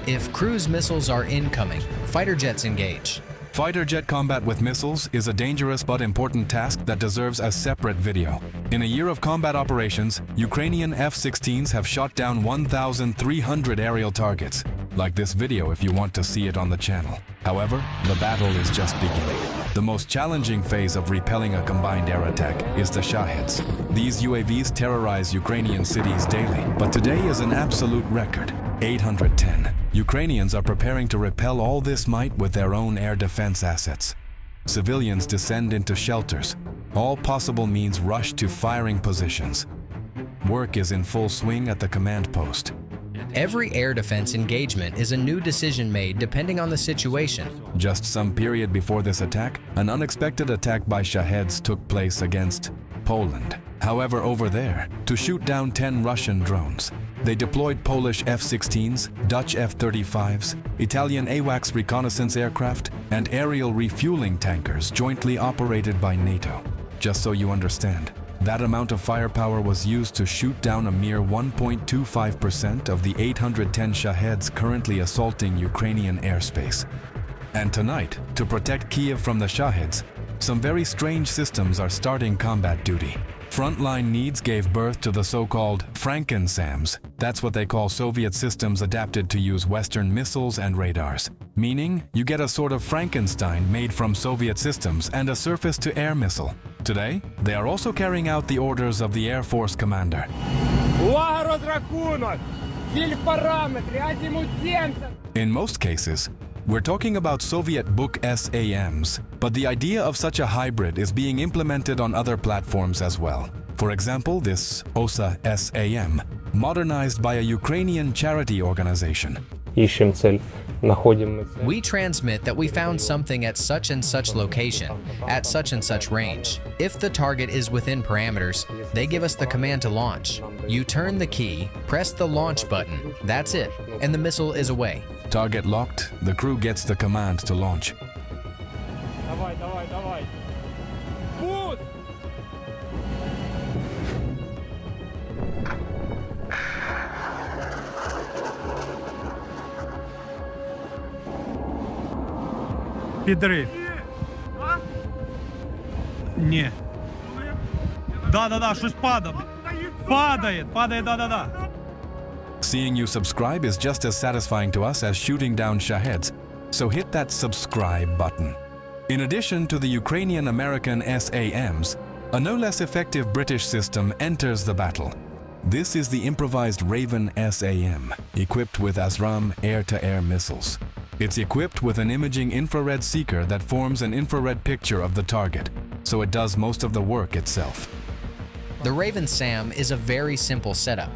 If cruise missiles are incoming, fighter jets engage. Fighter jet combat with missiles is a dangerous but important task that deserves a separate video. In a year of combat operations, Ukrainian F-16s have shot down 1,300 aerial targets. Like this video if you want to see it on the channel. However, the battle is just beginning. The most challenging phase of repelling a combined air attack is the Shaheds. These UAVs terrorize Ukrainian cities daily, but today is an absolute record, 810. Ukrainians are preparing to repel all this might with their own air defense assets. Civilians descend into shelters. All possible means rush to firing positions. Work is in full swing at the command post. Every air defense engagement is a new decision made depending on the situation. Just some period before this attack, an unexpected attack by Shaheds took place against Poland. However, over there, to shoot down 10 Russian drones, they deployed Polish F-16s, Dutch F-35s, Italian AWACS reconnaissance aircraft, and aerial refueling tankers jointly operated by NATO. Just so you understand, that amount of firepower was used to shoot down a mere 1.25% of the 810 Shaheds currently assaulting Ukrainian airspace. And tonight, to protect Kiev from the Shaheds, some very strange systems are starting combat duty. Frontline needs gave birth to the so-called Frankensams. That's what they call Soviet systems adapted to use Western missiles and radars. Meaning, you get a sort of Frankenstein made from Soviet systems and a surface-to-air missile. Today, they are also carrying out the orders of the Air Force commander. In most cases, we're talking about Soviet Buk SAMs, but the idea of such a hybrid is being implemented on other platforms as well. For example, this OSA SAM, modernized by a Ukrainian charity organization. We transmit that we found something at such and such location, at such and such range. If the target is within parameters, they give us the command to launch. You turn the key, press the launch button, that's it, and the missile is away. Target locked, the crew gets the command to launch. Boost! Підрив. Ні. Да, щось падає. Падає, да. Seeing you subscribe is just as satisfying to us as shooting down Shaheds, so hit that subscribe button. In addition to the Ukrainian-American SAMs, a no less effective British system enters the battle. This is the improvised Raven SAM, equipped with ASRAAM air-to-air missiles. It's equipped with an imaging infrared seeker that forms an infrared picture of the target, so it does most of the work itself. The Raven SAM is a very simple setup.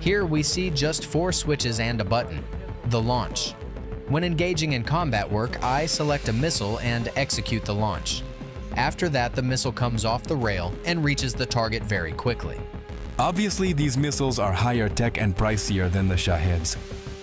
Here we see just 4 switches and a button, the launch. When engaging in combat work, I select a missile and execute the launch. After that, the missile comes off the rail and reaches the target very quickly. Obviously, these missiles are higher tech and pricier than the Shaheds.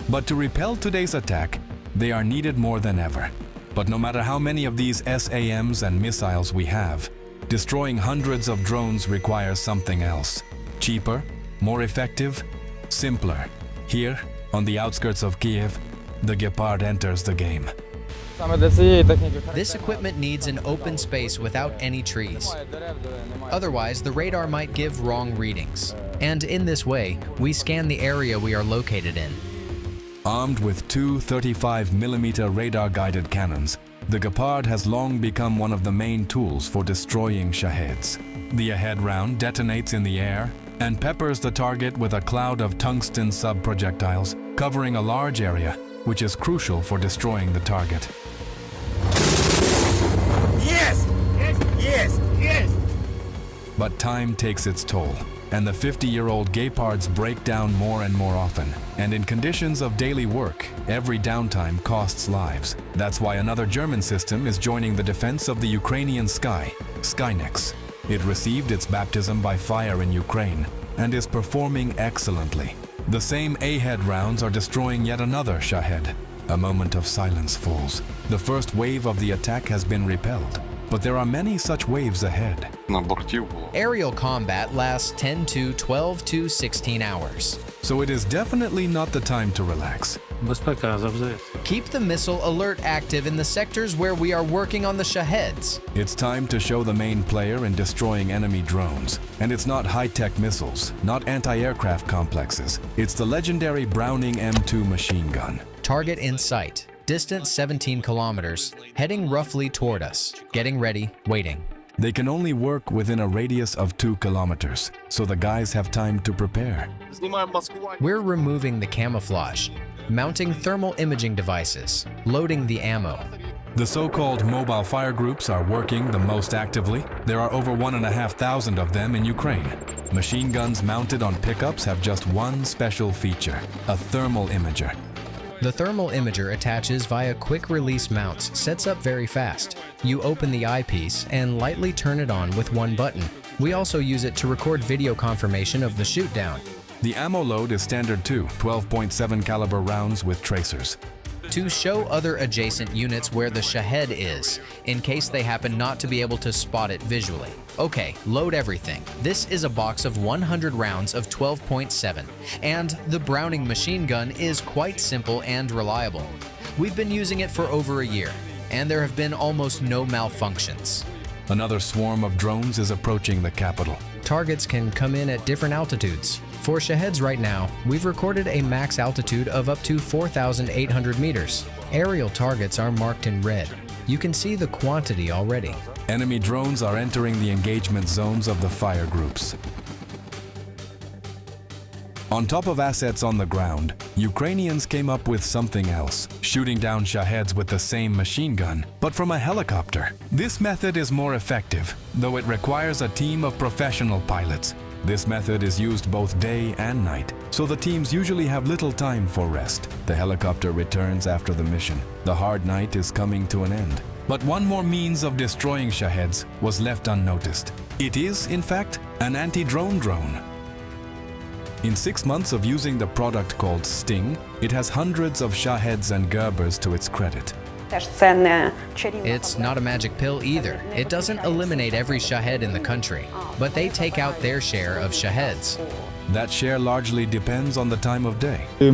But to repel today's attack, they are needed more than ever. But no matter how many of these SAMs and missiles we have, destroying hundreds of drones requires something else. Cheaper, more effective, simpler. Here, on the outskirts of Kiev, the Gepard enters the game. This equipment needs an open space without any trees. Otherwise, the radar might give wrong readings. And in this way, we scan the area we are located in. Armed with 2 35mm radar-guided cannons, the Gepard has long become one of the main tools for destroying Shaheds. The ahead round detonates in the air and peppers the target with a cloud of tungsten sub-projectiles, covering a large area, which is crucial for destroying the target. Yes! Yes! Yes! But time takes its toll, and the 50-year-old Gepards break down more and more often. And in conditions of daily work, every downtime costs lives. That's why another German system is joining the defense of the Ukrainian sky, Skynex. It received its baptism by fire in Ukraine and is performing excellently. The same A-head rounds are destroying yet another Shahed. A moment of silence falls. The first wave of the attack has been repelled, but there are many such waves ahead. Aerial combat lasts 10 to 12 to 16 hours. So it is definitely not the time to relax. Keep the missile alert active in the sectors where we are working on the Shaheds. It's time to show the main player in destroying enemy drones. And it's not high-tech missiles, not anti-aircraft complexes. It's the legendary Browning M2 machine gun. Target in sight. Distance 17 kilometers. Heading roughly toward us. Getting ready, waiting. They can only work within a radius of 2 kilometers, so the guys have time to prepare. We're removing the camouflage, mounting thermal imaging devices, loading the ammo. The so-called mobile fire groups are working the most actively. There are over 1,500 of them in Ukraine. Machine guns mounted on pickups have just one special feature, a thermal imager. The thermal imager attaches via quick-release mounts, sets up very fast. You open the eyepiece and lightly turn it on with one button. We also use it to record video confirmation of the shoot-down. The ammo load is standard too, 12.7 caliber rounds with tracers. To show other adjacent units where the Shahed is, in case they happen not to be able to spot it visually. Okay, load everything. This is a box of 100 rounds of 12.7, and the Browning machine gun is quite simple and reliable. We've been using it for over a year, and there have been almost no malfunctions. Another swarm of drones is approaching the capital. Targets can come in at different altitudes. For Shaheds right now, we've recorded a max altitude of up to 4,800 meters. Aerial targets are marked in red. You can see the quantity already. Enemy drones are entering the engagement zones of the fire groups. On top of assets on the ground, Ukrainians came up with something else, shooting down Shaheds with the same machine gun, but from a helicopter. This method is more effective, though it requires a team of professional pilots. This method is used both day and night, so the teams usually have little time for rest. The helicopter returns after the mission. The hard night is coming to an end. But one more means of destroying Shaheds was left unnoticed. It is, in fact, an anti-drone drone. In 6 months of using the product called Sting, it has hundreds of Shaheds and Gerbers to its credit. It's not a magic pill either. It doesn't eliminate every Shahed in the country, but they take out their share of Shaheds. That share largely depends on the time of day. A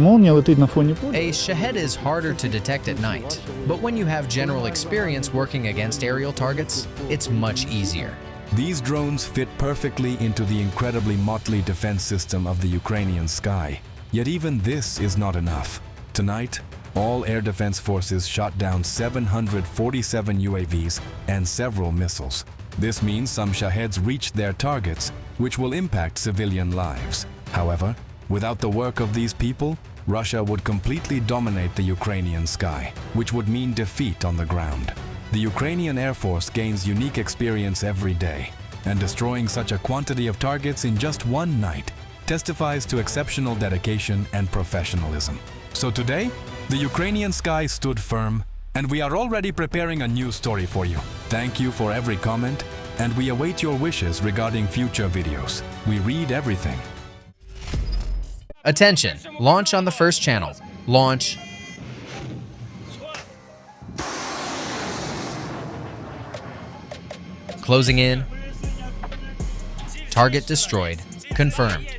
Shahed is harder to detect at night, but when you have general experience working against aerial targets, it's much easier. These drones fit perfectly into the incredibly motley defense system of the Ukrainian sky. Yet even this is not enough. Tonight, all air defense forces shot down 747 UAVs and several missiles. This means some Shaheds reached their targets, which will impact civilian lives. However, without the work of these people, Russia would completely dominate the Ukrainian sky, which would mean defeat on the ground. The Ukrainian Air Force gains unique experience every day, and destroying such a quantity of targets in just one night testifies to exceptional dedication and professionalism. So today, the Ukrainian sky stood firm, and we are already preparing a new story for you. Thank you for every comment, and we await your wishes regarding future videos. We read everything. Attention! Launch on the first channel. Launch. Closing in. Target destroyed. Confirmed.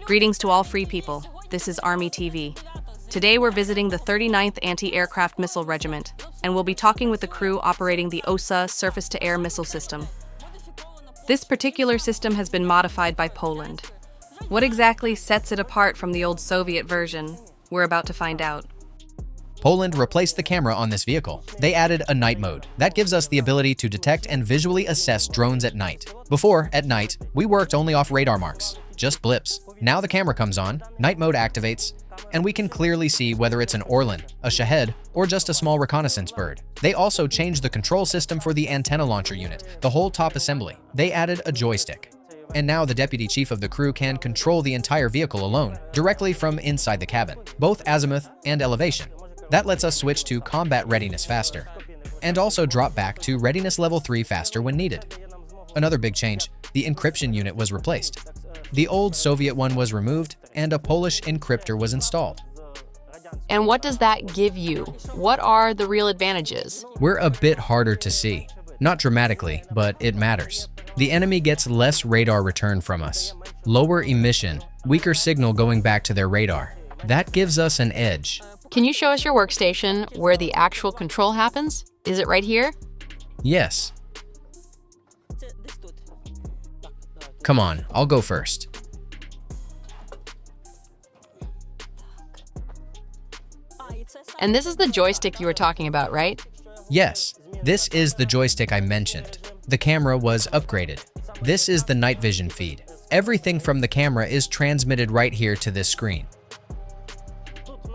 Greetings to all free people. This is Army TV. Today we're visiting the 39th Anti-Aircraft Missile Regiment, and we'll be talking with the crew operating the OSA surface-to-air missile system. This particular system has been modified by Poland. What exactly sets it apart from the old Soviet version? We're about to find out. Poland replaced the camera on this vehicle. They added a night mode. That gives us the ability to detect and visually assess drones at night. Before, at night, we worked only off radar marks, just blips. Now the camera comes on, night mode activates, and we can clearly see whether it's an Orlan, a Shahed, or just a small reconnaissance bird. They also changed the control system for the antenna launcher unit, the whole top assembly. They added a joystick. And now the deputy chief of the crew can control the entire vehicle alone, directly from inside the cabin, both azimuth and elevation. That lets us switch to combat readiness faster, and also drop back to readiness level 3 faster when needed. Another big change, the encryption unit was replaced. The old Soviet one was removed, and a Polish encryptor was installed. And what does that give you? What are the real advantages? We're a bit harder to see. Not dramatically, but it matters. The enemy gets less radar return from us. Lower emission, weaker signal going back to their radar. That gives us an edge. Can you show us your workstation where the actual control happens? Is it right here? Yes. Come on, I'll go first. And this is the joystick you were talking about, right? Yes, this is the joystick I mentioned. The camera was upgraded. This is the night vision feed. Everything from the camera is transmitted right here to this screen.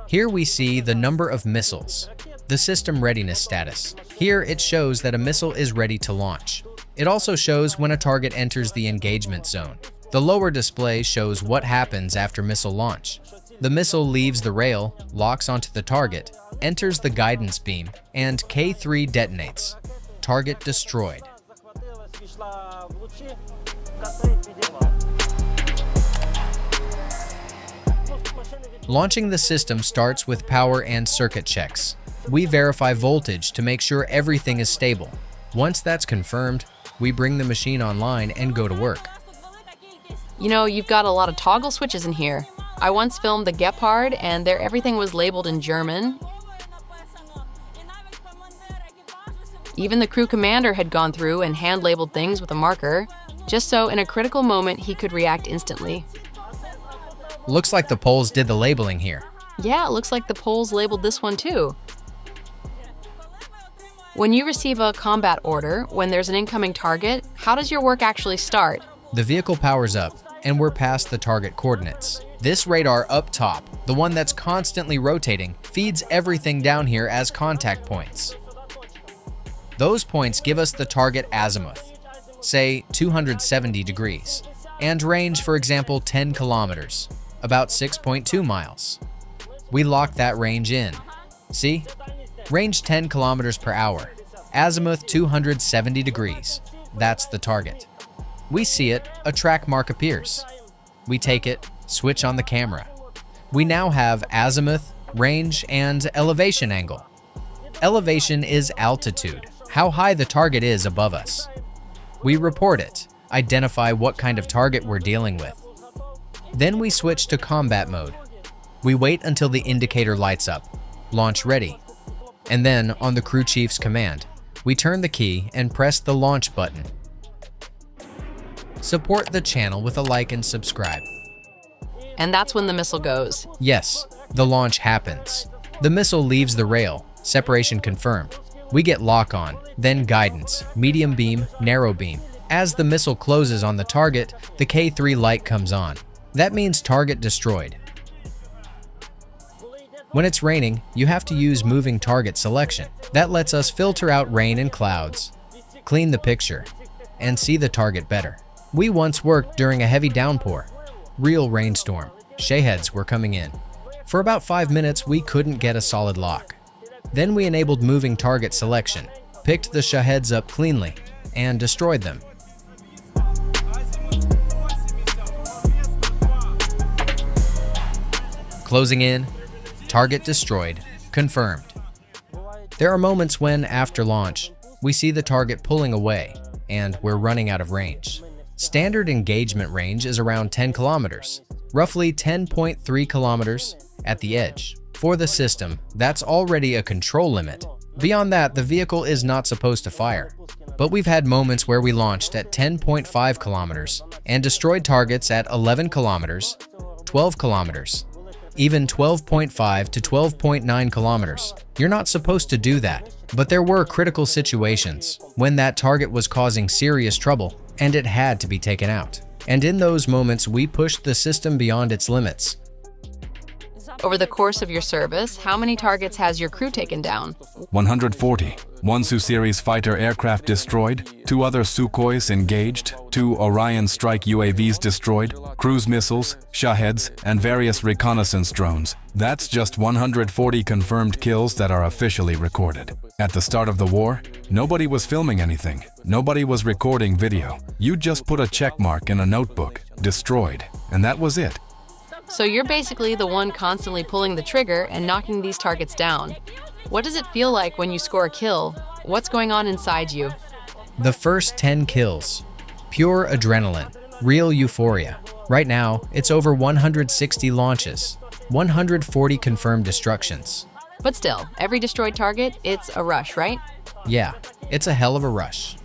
Here we see the number of missiles, the system readiness status. Here it shows that a missile is ready to launch. It also shows when a target enters the engagement zone. The lower display shows what happens after missile launch. The missile leaves the rail, locks onto the target, enters the guidance beam, and K3 detonates. Target destroyed. Launching the system starts with power and circuit checks. We verify voltage to make sure everything is stable. Once that's confirmed, we bring the machine online and go to work. You know, you've got a lot of toggle switches in here. I once filmed the Gepard, and there everything was labeled in German. Even the crew commander had gone through and hand-labeled things with a marker, just so in a critical moment he could react instantly. Looks like the Poles did the labeling here. Yeah, it looks like the Poles labeled this one too. When you receive a combat order, when there's an incoming target, how does your work actually start? The vehicle powers up, and we're past the target coordinates. This radar up top, the one that's constantly rotating, feeds everything down here as contact points. Those points give us the target azimuth, say 270 degrees, and range, for example, 10 kilometers, about 6.2 miles. We lock that range in. See? Range 10 kilometers per hour, azimuth 270 degrees. That's the target. We see it, a track mark appears. We take it, switch on the camera. We now have azimuth, range, and elevation angle. Elevation is altitude, how high the target is above us. We report it, identify what kind of target we're dealing with. Then we switch to combat mode. We wait until the indicator lights up, launch ready. And then, on the crew chief's command, we turn the key and press the launch button. Support the channel with a like and subscribe. And that's when the missile goes. Yes, the launch happens. The missile leaves the rail, separation confirmed. We get lock on, then guidance, medium beam, narrow beam. As the missile closes on the target, the K3 light comes on. That means target destroyed. When it's raining, you have to use moving target selection. That lets us filter out rain and clouds. clean the picture, and see the target better. We once worked during a heavy downpour, real rainstorm. Shaheads were coming in. For about 5 minutes, we couldn't get a solid lock. Then we enabled moving target selection, picked the Shaheads up cleanly, and destroyed them. Closing in, target destroyed, confirmed. There are moments when, after launch, we see the target pulling away, and we're running out of range. Standard engagement range is around 10 kilometers, roughly 10.3 kilometers at the edge. For the system, that's already a control limit. Beyond that, the vehicle is not supposed to fire. But we've had moments where we launched at 10.5 kilometers and destroyed targets at 11 kilometers, 12 kilometers, even 12.5 to 12.9 kilometers. You're not supposed to do that, but there were critical situations when that target was causing serious trouble and it had to be taken out. And in those moments, we pushed the system beyond its limits. Over the course of your service, how many targets has your crew taken down? 140. 1 Su-series fighter aircraft destroyed, 2 other Sukhois engaged, 2 Orion strike UAVs destroyed, cruise missiles, Shaheads, and various reconnaissance drones. That's just 140 confirmed kills that are officially recorded. At the start of the war, nobody was filming anything. Nobody was recording video. You just put a check mark in a notebook, destroyed, and that was it. So you're basically the one constantly pulling the trigger and knocking these targets down. What does it feel like when you score a kill? What's going on inside you? The first 10 kills. Pure adrenaline. Real euphoria. Right now, it's over 160 launches. 140 confirmed destructions. But still, every destroyed target, it's a rush, right? Yeah, it's a hell of a rush.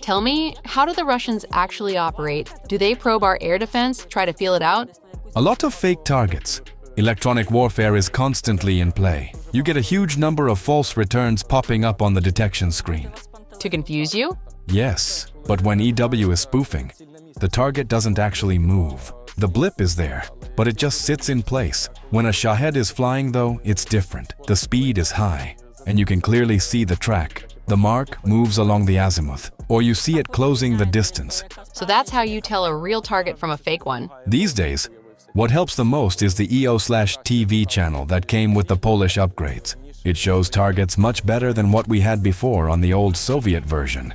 Tell me, how do the Russians actually operate? Do they probe our air defense, try to feel it out? A lot of fake targets. Electronic warfare is constantly in play. You get a huge number of false returns popping up on the detection screen. To confuse you? Yes, but when EW is spoofing, the target doesn't actually move. The blip is there, but it just sits in place. When a Shahed is flying though, it's different. The speed is high, and you can clearly see the track. The mark moves along the azimuth, or you see it closing the distance. So that's how you tell a real target from a fake one. These days, what helps the most is the EO/TV channel that came with the Polish upgrades. It shows targets much better than what we had before on the old Soviet version.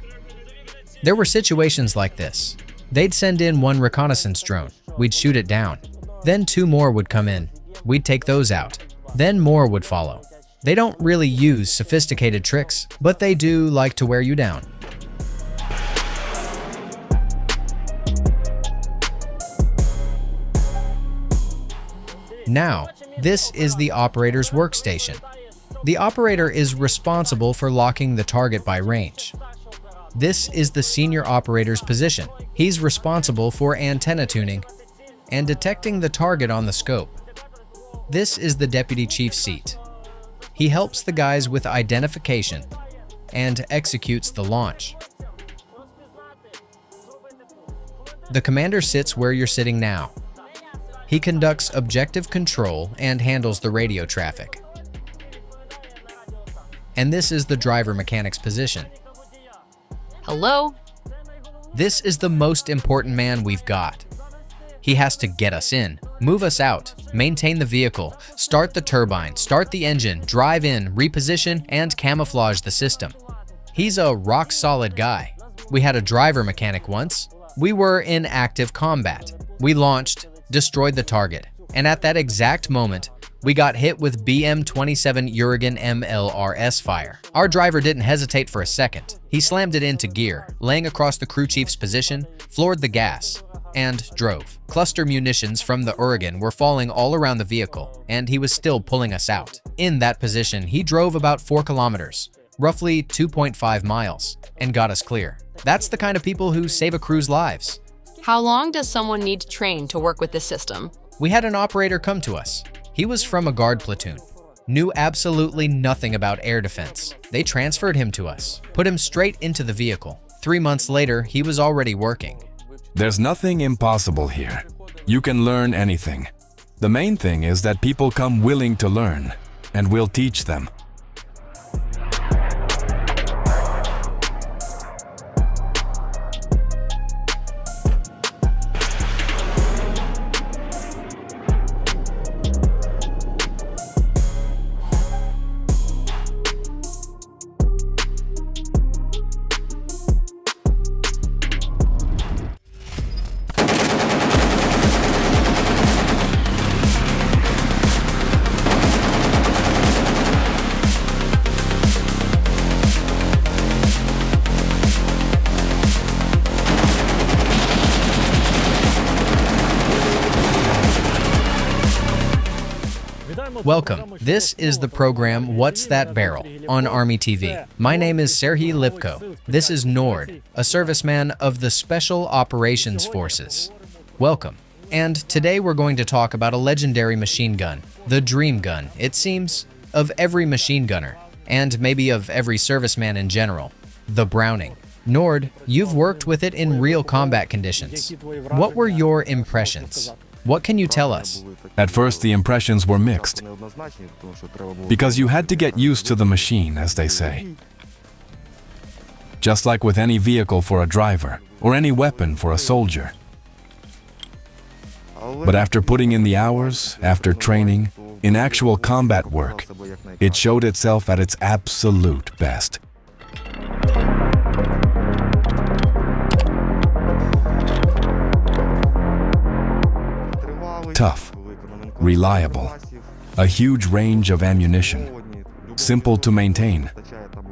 There were situations like this. They'd send in 1 reconnaissance drone. We'd shoot it down. Then 2 more would come in. We'd take those out. Then more would follow. They don't really use sophisticated tricks, but they do like to wear you down. Now, this is the operator's workstation. The operator is responsible for locking the target by range. This is the senior operator's position. He's responsible for antenna tuning and detecting the target on the scope. This is the deputy chief's seat. He helps the guys with identification and executes the launch. The commander sits where you're sitting now. He conducts objective control and handles the radio traffic. And this is the driver mechanic's position. Hello? This is the most important man we've got. He has to get us in, move us out, maintain the vehicle, start the turbine, start the engine, drive in, reposition, and camouflage the system. He's a rock-solid guy. We had a driver mechanic once. We were in active combat. We launched, destroyed the target, and at that exact moment, we got hit with BM-27 Uragan MLRS fire. Our driver didn't hesitate for a second. He slammed it into gear, laying across the crew chief's position, floored the gas, and drove. Cluster munitions from the Uragan were falling all around the vehicle, and he was still pulling us out. In that position, he drove about 4 kilometers, roughly 2.5 miles, and got us clear. That's the kind of people who save a crew's lives. How long does someone need to train to work with this system? We had an operator come to us. He was from a guard platoon, knew absolutely nothing about air defense. They transferred him to us, put him straight into the vehicle. 3 months later, he was already working. There's nothing impossible here. You can learn anything. The main thing is that people come willing to learn, and we'll teach them. Welcome. This is the program What's That Barrel on Army TV. My name is Serhiy Lipko. This is Nord, a serviceman of the Special Operations Forces. Welcome. And today we're going to talk about a legendary machine gun, the dream gun, it seems, of every machine gunner, and maybe of every serviceman in general, the Browning. Nord, you've worked with it in real combat conditions. What were your impressions? What can you tell us? At first, the impressions were mixed, because you had to get used to the machine, as they say. Just like with any vehicle for a driver, or any weapon for a soldier. But after putting in the hours, after training, in actual combat work, it showed itself at its absolute best. Tough, reliable, a huge range of ammunition, simple to maintain.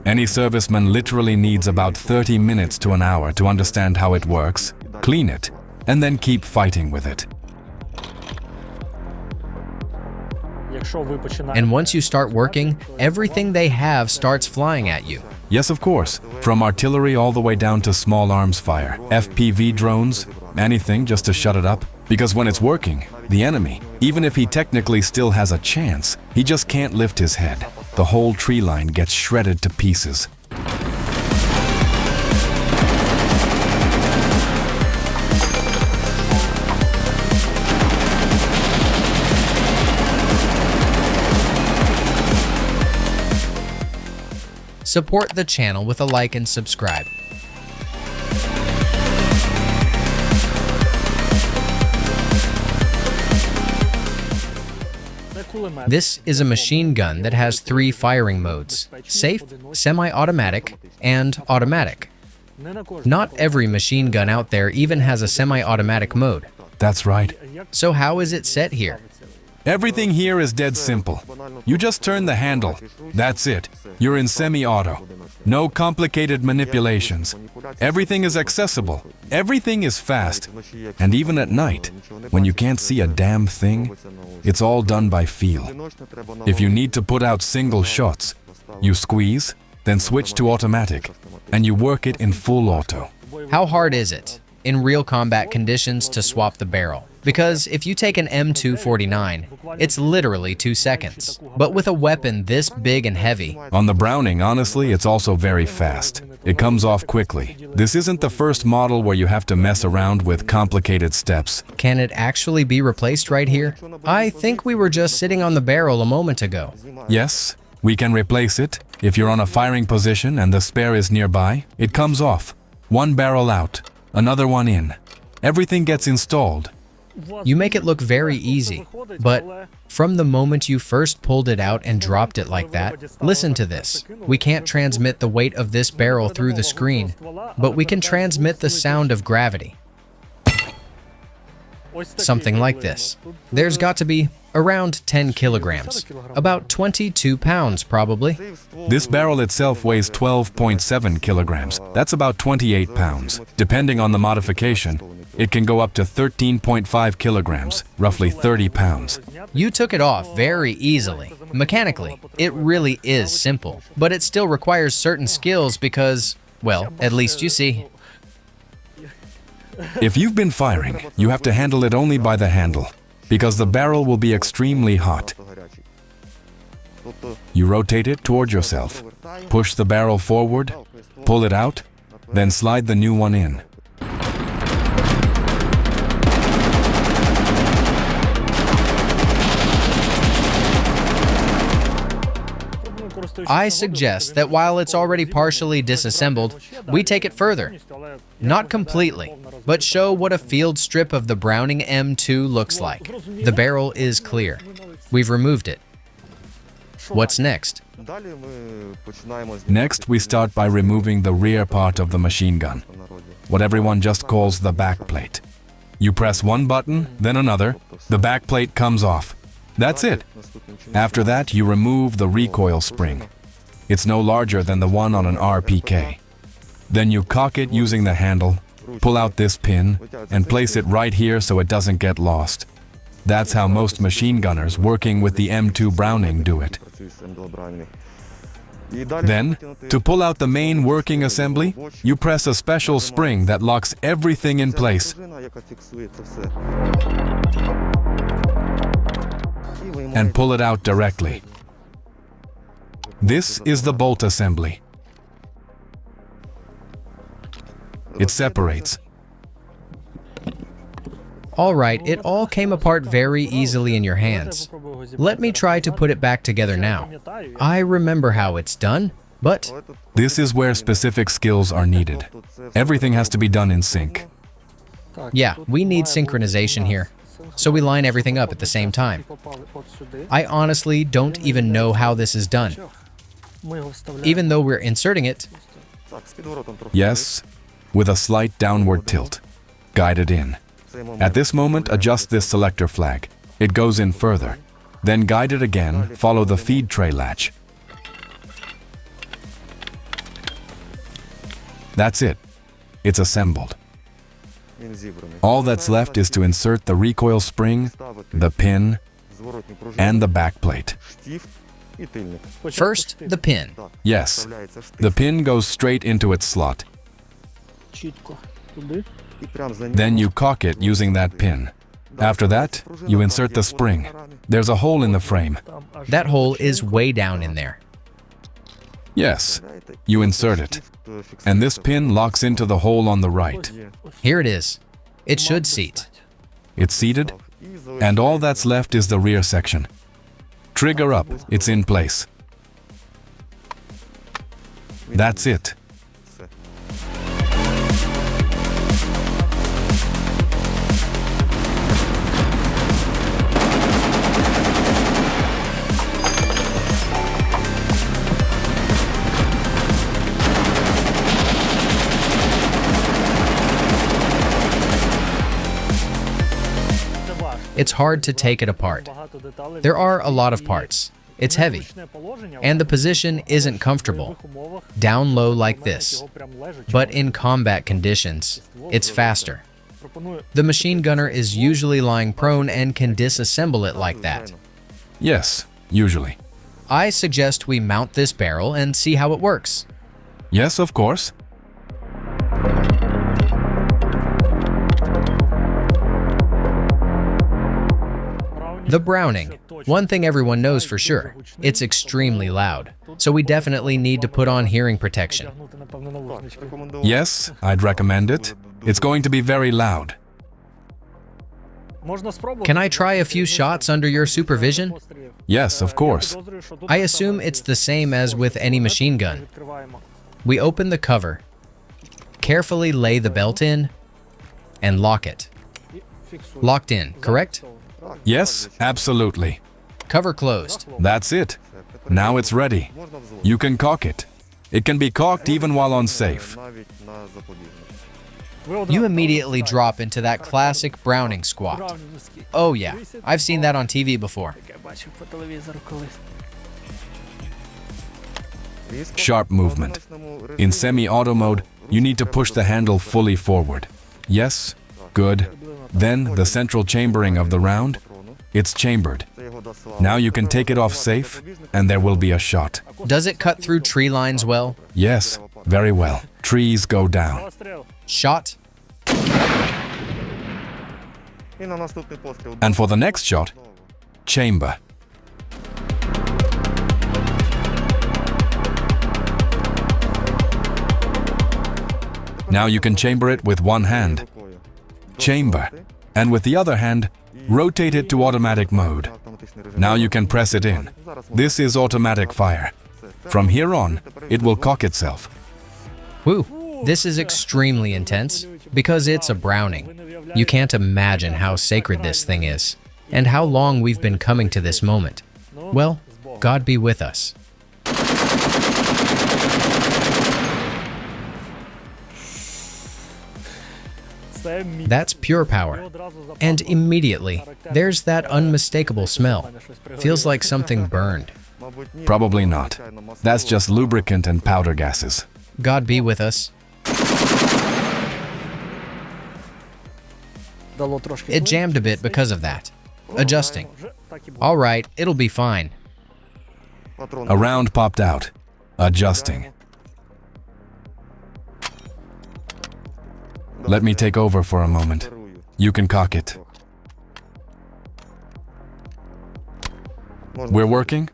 Any serviceman literally needs about 30 minutes to an hour to understand how it works, clean it, and then keep fighting with it. And once you start working, everything they have starts flying at you. Yes, of course. From artillery all the way down to small arms fire, FPV drones, anything just to shut it up. Because when it's working, the enemy, even if he technically still has a chance, he just can't lift his head. The whole tree line gets shredded to pieces. Support the channel with a like and subscribe. This is a machine gun that has 3 firing modes: safe, semi-automatic, and automatic. Not every machine gun out there even has a semi-automatic mode. That's right. So how is it set here? Everything here is dead simple. You just turn the handle. That's it. You're in semi-auto. No complicated manipulations. Everything is accessible. Everything is fast. And even at night, when you can't see a damn thing, it's all done by feel. If you need to put out single shots, you squeeze, then switch to automatic, and you work it in full auto. How hard is it, in real combat conditions, to swap the barrel? Because if you take an M249, it's literally 2 seconds. But with a weapon this big and heavy... On the Browning, honestly, it's also very fast. It comes off quickly. This isn't the first model where you have to mess around with complicated steps. Can it actually be replaced right here? I think we were just sitting on the barrel a moment ago. Yes, we can replace it. If you're on a firing position and the spare is nearby, it comes off. One barrel out, another one in. Everything gets installed. You make it look very easy, but from the moment you first pulled it out and dropped it like that, listen to this. We can't transmit the weight of this barrel through the screen, but we can transmit the sound of gravity. Something like this. There's got to be around 10 kilograms, about 22 pounds probably. This barrel itself weighs 12.7 kilograms. That's about 28 pounds. Depending on the modification, it can go up to 13.5 kilograms, roughly 30 pounds. You took it off very easily. Mechanically, it really is simple, but it still requires certain skills because, well, at least you see. If you've been firing, you have to handle it only by the handle, because the barrel will be extremely hot. You rotate it toward yourself, push the barrel forward, pull it out, then slide the new one in. I suggest that while it's already partially disassembled, we take it further. Not completely, but show what a field strip of the Browning M2 looks like. The barrel is clear. We've removed it. What's next? Next, we start by removing the rear part of the machine gun, what everyone just calls the backplate. You press one button, then another, the backplate comes off. That's it. After that, you remove the recoil spring. It's no larger than the one on an RPK. Then you cock it using the handle, pull out this pin, and place it right here so it doesn't get lost. That's how most machine gunners working with the M2 Browning do it. Then, to pull out the main working assembly, you press a special spring that locks everything in place and pull it out directly. This is the bolt assembly. It separates. All right, it all came apart very easily in your hands. Let me try to put it back together now. I remember how it's done, but This is where specific skills are needed. Everything has to be done in sync. yeah, we need synchronization here. So we line everything up at the same time. I honestly don't even know how this is done. Even though we're inserting it, Yes, with a slight downward tilt. Guide it in. At this moment, adjust this selector flag. It goes in further. Then guide it again, follow the feed tray latch. That's it. It's assembled. All that's left is to insert the recoil spring, the pin, and the backplate. first, the pin. Yes, the pin goes straight into its slot. Then you cock it using that pin. After that, you insert the spring. There's a hole in the frame. That hole is way down in there. Yes, you insert it. And this pin locks into the hole on the right. Here it is. It should seat. It's seated, and all that's left is the rear section. Trigger up, it's in place. That's it. It's hard to take it apart. There are a lot of parts. It's heavy. And the position isn't comfortable, down low like this. But in combat conditions, it's faster. The machine gunner is usually lying prone and can disassemble it like that. Yes, usually. I suggest we mount this barrel and see how it works. Yes, of course. The Browning. One thing everyone knows for sure, it's extremely loud. So we definitely need to put on hearing protection. Yes, I'd recommend it. It's going to be very loud. Can I try a few shots under your supervision? Yes, of course. I assume it's the same as with any machine gun. We open the cover, carefully lay the belt in, and lock it. Locked in, correct? Yes, absolutely. Cover closed. That's it. Now it's ready. You can cock it. It can be cocked even while on safe. You immediately drop into that classic Browning squat. Oh yeah, I've seen that on TV before. Sharp movement. In semi-auto mode, you need to push the handle fully forward. Yes, good. Then the central chambering of the round, it's chambered. Now you can take it off safe, and there will be a shot. Does it cut through tree lines well? Yes, very well. Trees go down. Shot. And for the next shot, chamber. Now you can chamber it with one hand. Chamber. And with the other hand, rotate it to automatic mode. Now you can press it in. This is automatic fire. From here on, it will cock itself. Woo, this is extremely intense because it's a Browning. You can't imagine how sacred this thing is and how long we've been coming to this moment. Well, God be with us. That's pure power. And immediately, there's that unmistakable smell. Feels like something burned. Probably not. That's just lubricant and powder gases. God be with us. It jammed a bit because of that. Adjusting. All right, it'll be fine. A round popped out. Adjusting. Let me take over for a moment. You can cock it. We're working?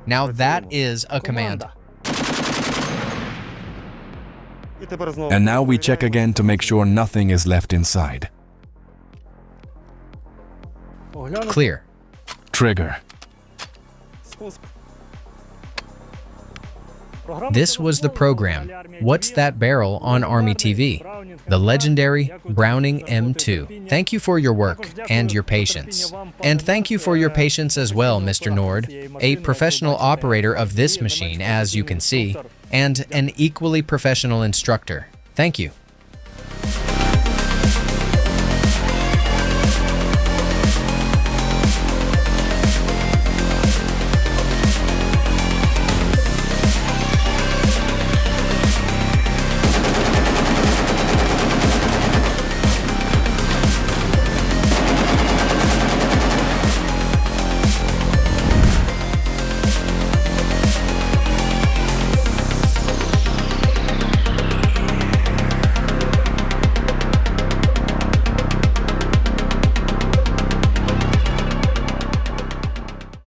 Now that is a command. And now we check again to make sure nothing is left inside. Clear. Trigger. This was the program, What's That Barrel on Army TV? The legendary Browning M2. Thank you for your work and your patience. And thank you for your patience as well, Mr. Nord, a professional operator of this machine, as you can see, and an equally professional instructor. Thank you.